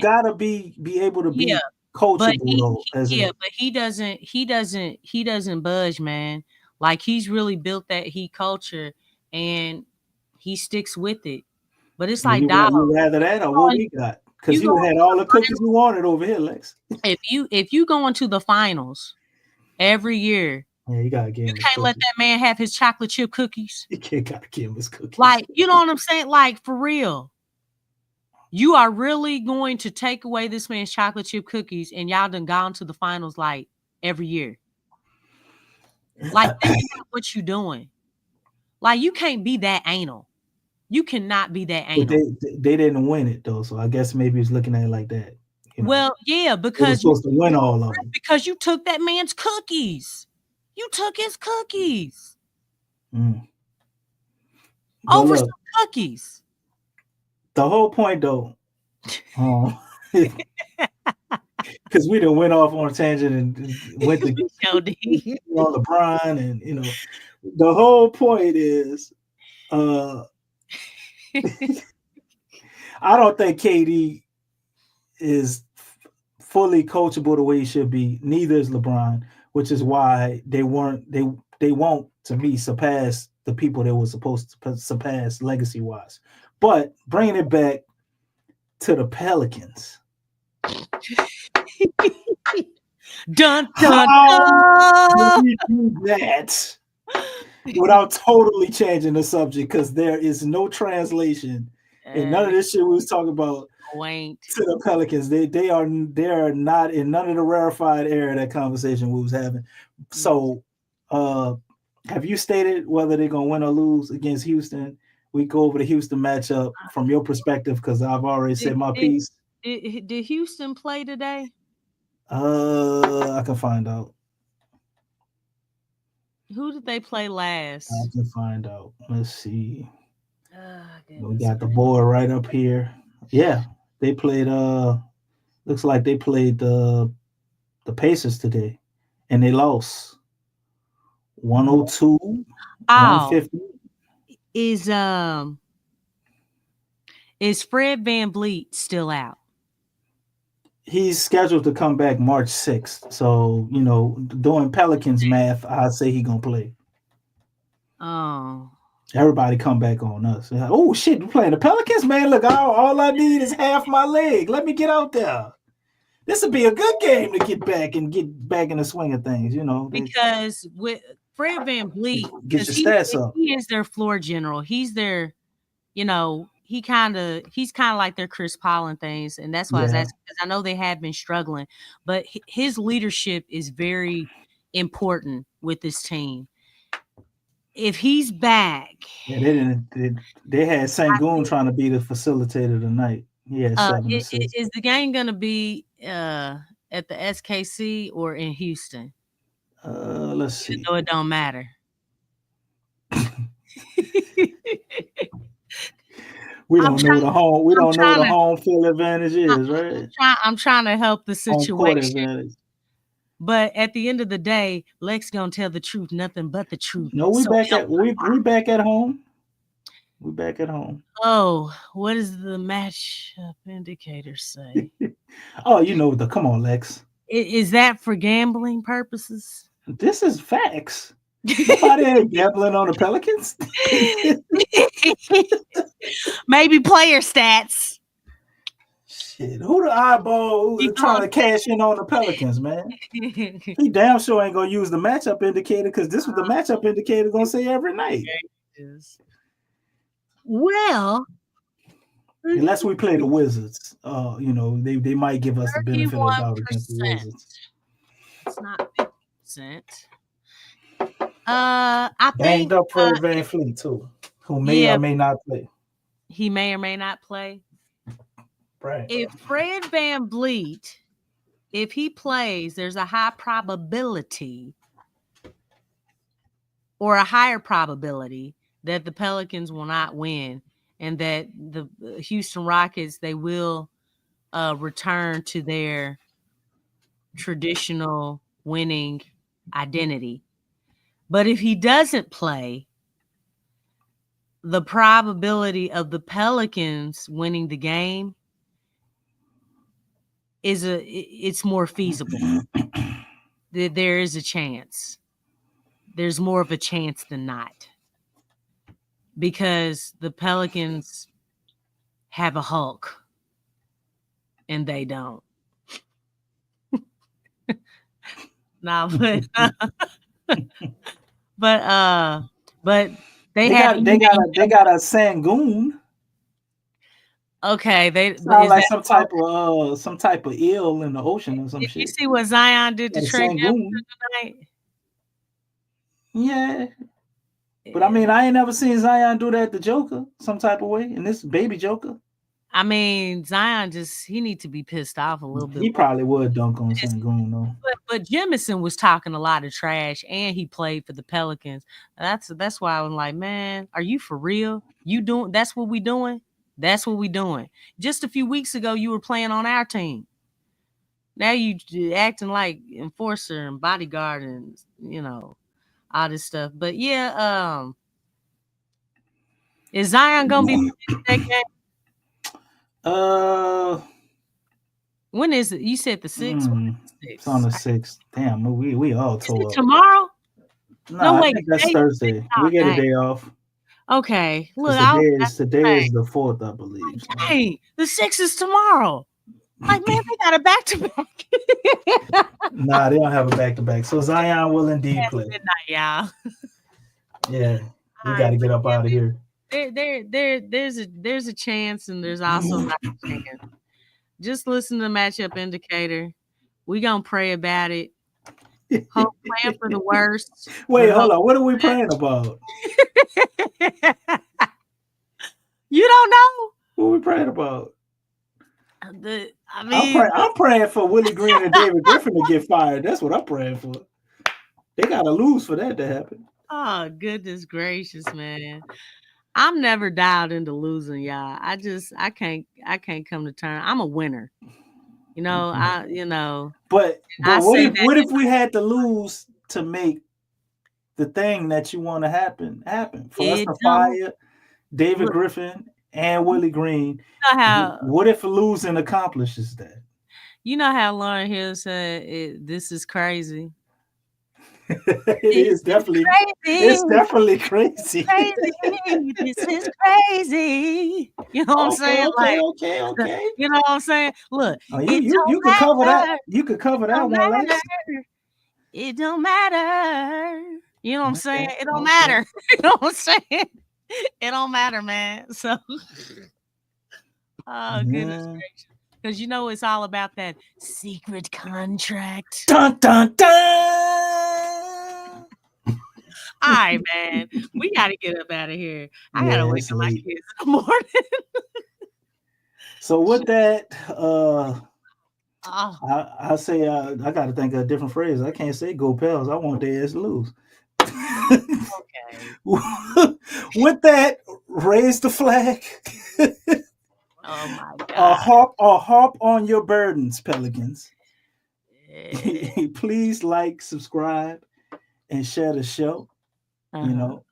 gotta be able to be coachable but he doesn't budge, man. Like he's really built that Heat culture, and he sticks with it. But it's like you rather that or what we got? Because you had all the cookies you wanted over here, Lex. If you go into the finals every year, yeah, you gotta give him. You can't let that man have his chocolate chip cookies. You gotta give him his cookies. Like, you know what I'm saying? Like, for real. You are really going to take away this man's chocolate chip cookies, and y'all done gone to the finals like every year. Like, think about what you're doing. Like, you can't be that anal. You cannot be that anal. But they didn't win it though, so I guess maybe he's looking at it like that. Well, yeah, because you're supposed to win all of them. Because you took that man's cookies. You took his cookies. Over some cookies. The whole point though, because we done went off on a tangent and went to on LeBron, and the whole point is I don't think KD is fully coachable the way he should be. Neither is LeBron, which is why they won't, to me, surpass the people they were supposed to surpass legacy wise. But bringing it back to the Pelicans. Dun, dun, How do you do that without totally changing the subject? Because there is no translation and none of this shit we was talking about to the Pelicans. They are not in none of the rarefied air of that conversation we was having. So have you stated whether they're gonna win or lose against Houston? We go over the Houston matchup from your perspective because I've already said my piece. Did Houston play today? I can find out. Who did they play last? I can find out. Let's see. We got the board right up here. Yeah, they played. Looks like they played the Pacers today, and they lost 102. 150. Is Fred VanVleet still out? He's scheduled to come back March 6th. So, doing Pelicans math, I'd say he gonna play. Oh. Everybody come back on us. Like, oh shit, we playing the Pelicans, man. Look, all I need is half my leg. Let me get out there. This would be a good game to get back in the swing of things, Because with Fred VanVleet, Get your stats up. He is their floor general. He's their, he's kind of like their Chris Paul and things, and that's why I was asking, because I know they have been struggling, but his leadership is very important with this team. If he's back, they had Sengun trying to be the facilitator tonight. He had 7 assists. Is the game gonna be at the SKC or in Houston? Let's see. Even though it don't matter. We don't know the home. We don't know what the home field advantage is, right? I'm trying to help the situation. But at the end of the day, Lex gonna tell the truth, nothing but the truth. No, we back at home. We back at home. Oh, what does the matchup indicator say? Oh, come on, Lex. Is that for gambling purposes? This is facts. Nobody ain't gambling on the Pelicans. Maybe player stats. Shit, who the eyeball trying to cash in on the Pelicans, man? He damn sure ain't gonna use the matchup indicator, because this was the matchup indicator gonna say every night. Well, unless we play the Wizards, they might give us the benefit of the doubt against the Wizards. It's not 50%. I think banged up Fred VanVleet too, who may or may not play. He may or may not play. Right. If Fred VanVleet, if he plays, there's a high probability or a higher probability that the Pelicans will not win, and that the Houston Rockets, they will return to their traditional winning identity. But if he doesn't play, the probability of the Pelicans winning the game it's more feasible. There is a chance. There's more of a chance than not, because the Pelicans have a Hulk and they don't. No, but they got a Sengun. Okay, they sound like some type of eel in the ocean or some shit. You see what Zion did to Trey tonight? Yeah, but I mean, I ain't never seen Zion do that to Joker some type of way, and this baby Joker. I mean, Zion he needs to be pissed off a little bit. He probably would dunk on Sengun though. But Jemison was talking a lot of trash, and he played for the Pelicans. That's why I was like, man, are you for real? That's what we doing? That's what we doing. Just a few weeks ago, you were playing on our team. Now you acting like enforcer and bodyguard and, all this stuff. But yeah, is Zion going to be playing that game? When is it? You said the 6th? It's on the 6th. Damn, we all told. Is it tomorrow? No, wait, that's Thursday. We get a day off. Okay, look, today is the 4th, I believe. Hey, the 6th is tomorrow. Like, man, they got a back-to-back. Nah, they don't have a back-to-back. So Zion will indeed play. Midnight, y'all. Yeah, we got to get up out of here. There's a chance, and there's also not a chance. Just listen to the matchup indicator. We gonna pray about it. Hope, plan for the worst. Wait, hold on. What are we praying about? You don't know? What are we praying about? I'm praying for Willie Green and David Griffin to get fired. That's what I'm praying for. They gotta lose for that to happen. Oh, goodness gracious, man. I'm never dialed into losing, y'all. I can't come to terms. I'm a winner. But what if we had to lose to make the thing that you want to happen for us to fire David Griffin and Willie Green? What if losing accomplishes that? You know how Lauryn Hill said, "This is crazy." It is definitely. It's definitely crazy. Crazy. This is crazy. You know what I'm saying? Okay. You know what I'm saying? Look, Oh, it you don't could cover that. matter. You could cover It that don't one, Lex. matter. It don't matter. You know what I'm saying? It don't Okay. matter. You know what I'm saying? It don't matter, man. So, oh goodness Yeah. gracious. Because you know it's all about that secret contract. Dun dun dun. All right, man. We got to get up out of here. I got to wake it's up my late. kids in the morning. So with that, Oh, I say I got to think of a different phrase. I can't say go Pels. I want their ass to lose. okay. With that, raise the flag. Oh, my God. Harp on your burdens, Pelicans. Yeah. Please like, subscribe, and share the show. You know,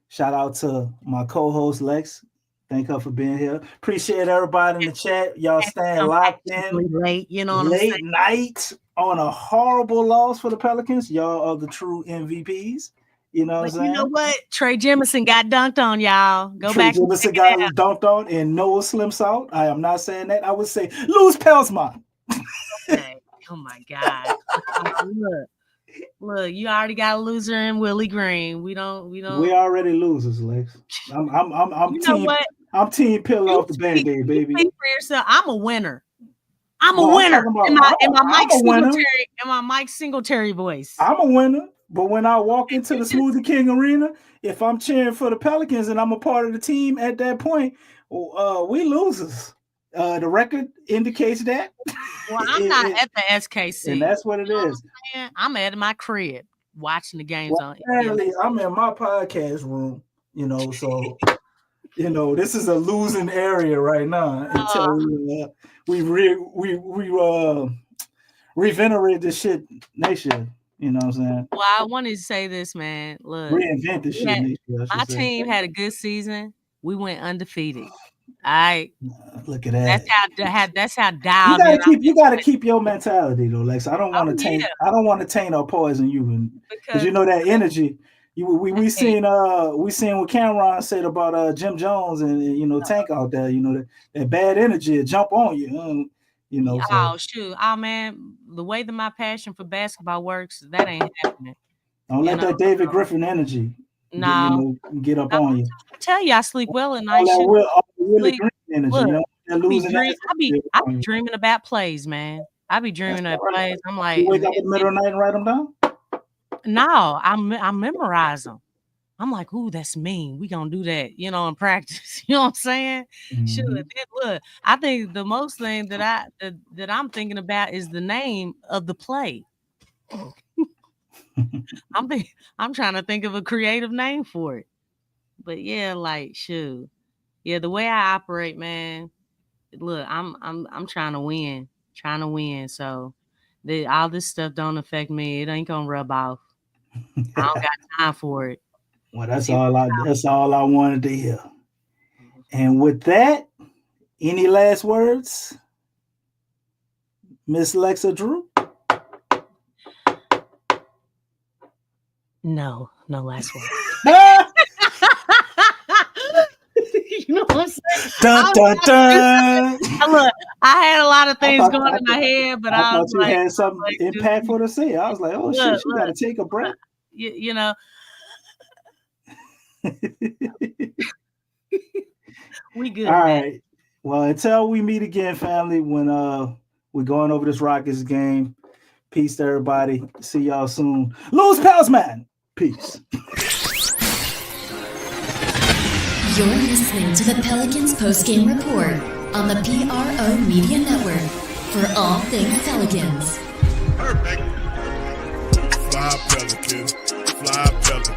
shout out to my co-host Lex. Thank her for being here. Appreciate everybody in the chat. Y'all staying locked in. Late, you know what I'm Late saying? night on a horrible loss for the Pelicans. Y'all are the true MVPs. You know what I'm But saying? you know what? Trey Jemison got dunked on, y'all. Go Trey back and Jemison check got it out. dunked on and Noah slimps out. I am not saying that. I would say lose Pelsmont. Okay. Oh my God. Look, you already got a loser in Willie Green. We don't. We already losers, Lex. I'm You know team. what? I'm team peel You off the band-aid, baby. Speak for yourself. I'm a winner. I'm a No, I'm winner. talking about- In my I'm Mike a winner. Singletary, in my Mike Singletary voice. I'm a winner, but when I walk into the Smoothie King Arena, if I'm cheering for the Pelicans and I'm a part of the team at that point, we losers. The record indicates that. Well, I'm not at the SKC. And that's what it is. I'm at my crib watching the games on. Apparently, I'm in my podcast room, you know, so you know this is a losing area right now until we regenerate this shit next year. You know what I'm saying? Well, I wanted to say this, man. Look, Reinvent this shit next year. My team had a good season. We went undefeated. All right. Look at that. That's how dialed in. You gotta keep your mentality though, Lex. I don't want to taint. I don't want to taint or poison you, because you know that energy. We seen what Cameron said about Jim Jones and you know Tank out there. You know that bad energy will jump on you. You know. Oh shoot! Oh man, the way that my passion for basketball works, that ain't happening. Don't let that David Griffin energy. Get up on you. I tell you, I sleep well at night. Really green energy, you know? I be dreaming about plays, man. I be dreaming of plays. I'm like, you wake up in the middle of the night and write them down? No, I memorize them. I'm like, ooh, that's mean. We gonna do that, you know, in practice. You know what I'm saying? Mm-hmm. Sure. Look, I think the most thing that I'm thinking about is the name of the play. I'm trying to think of a creative name for it. But yeah, like shoot. Yeah, the way I operate, man. Look, I'm trying to win. So all this stuff don't affect me. It ain't gonna rub off. I don't got time for it. Well, that's all I wanted to hear. And with that, any last words? Miss Lexxah Drew? No last word. You know what I'm saying? Dun, dun, dun. Look, I had a lot of things going in my head, but I thought you had something impactful to say. I was like, oh shit, she got to take a break. You know. We good. All right. Well, until we meet again, family, when we're going over this Rockets game. Peace to everybody. See y'all soon. Lose Pals, man. Peace. You're listening to the Pelicans postgame report on the PRO Media Network for all things Pelicans. Perfect. Fly Pelican, fly Pelican,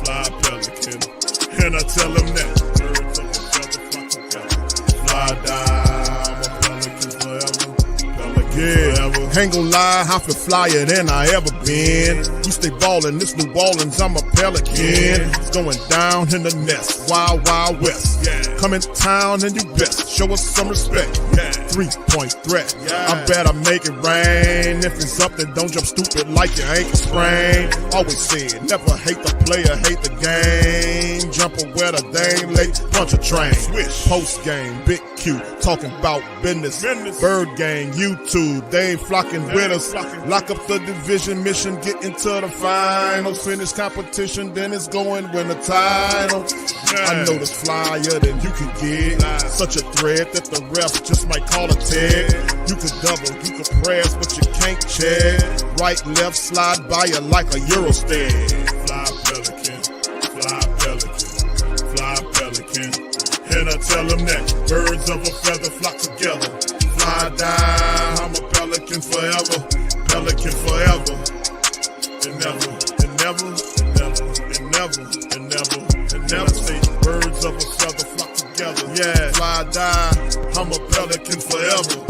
fly Pelican. And I tell them that. Fly down, I'm a Pelican forever. Yeah, ain't gon' lie, I feel flyer than I ever been. We stay ballin', this New Orleans, I'm a Pelican. It's going down in the nest, wild, wild west. Come in town and you best, show us some respect. 3-point threat. I better make it rain. If it's something, don't jump stupid like your ankle sprain. Always said, never hate the player, hate the game. Jumper where the dame late, punch a train. Post game, Big Q, talking about business. Bird gang, YouTube, they ain't flocking with us. Lock up the division mission, get into the finals. Finish competition, then it's going win the title. I know this flyer than you can get. Such a threat that the ref just might call a tag. You could double, you could press, but you can't check. Right, left, slide by you like a Eurostep. Fly Pelican, fly Pelican, fly Pelican. And I tell them that birds of a feather flock together. Fly down, I'm a Pelican forever. Pelican forever. And never, and never, and never, and never, and never, and never. Say birds of a feather flock together. Yeah, fly down, I'm a Pelican forever.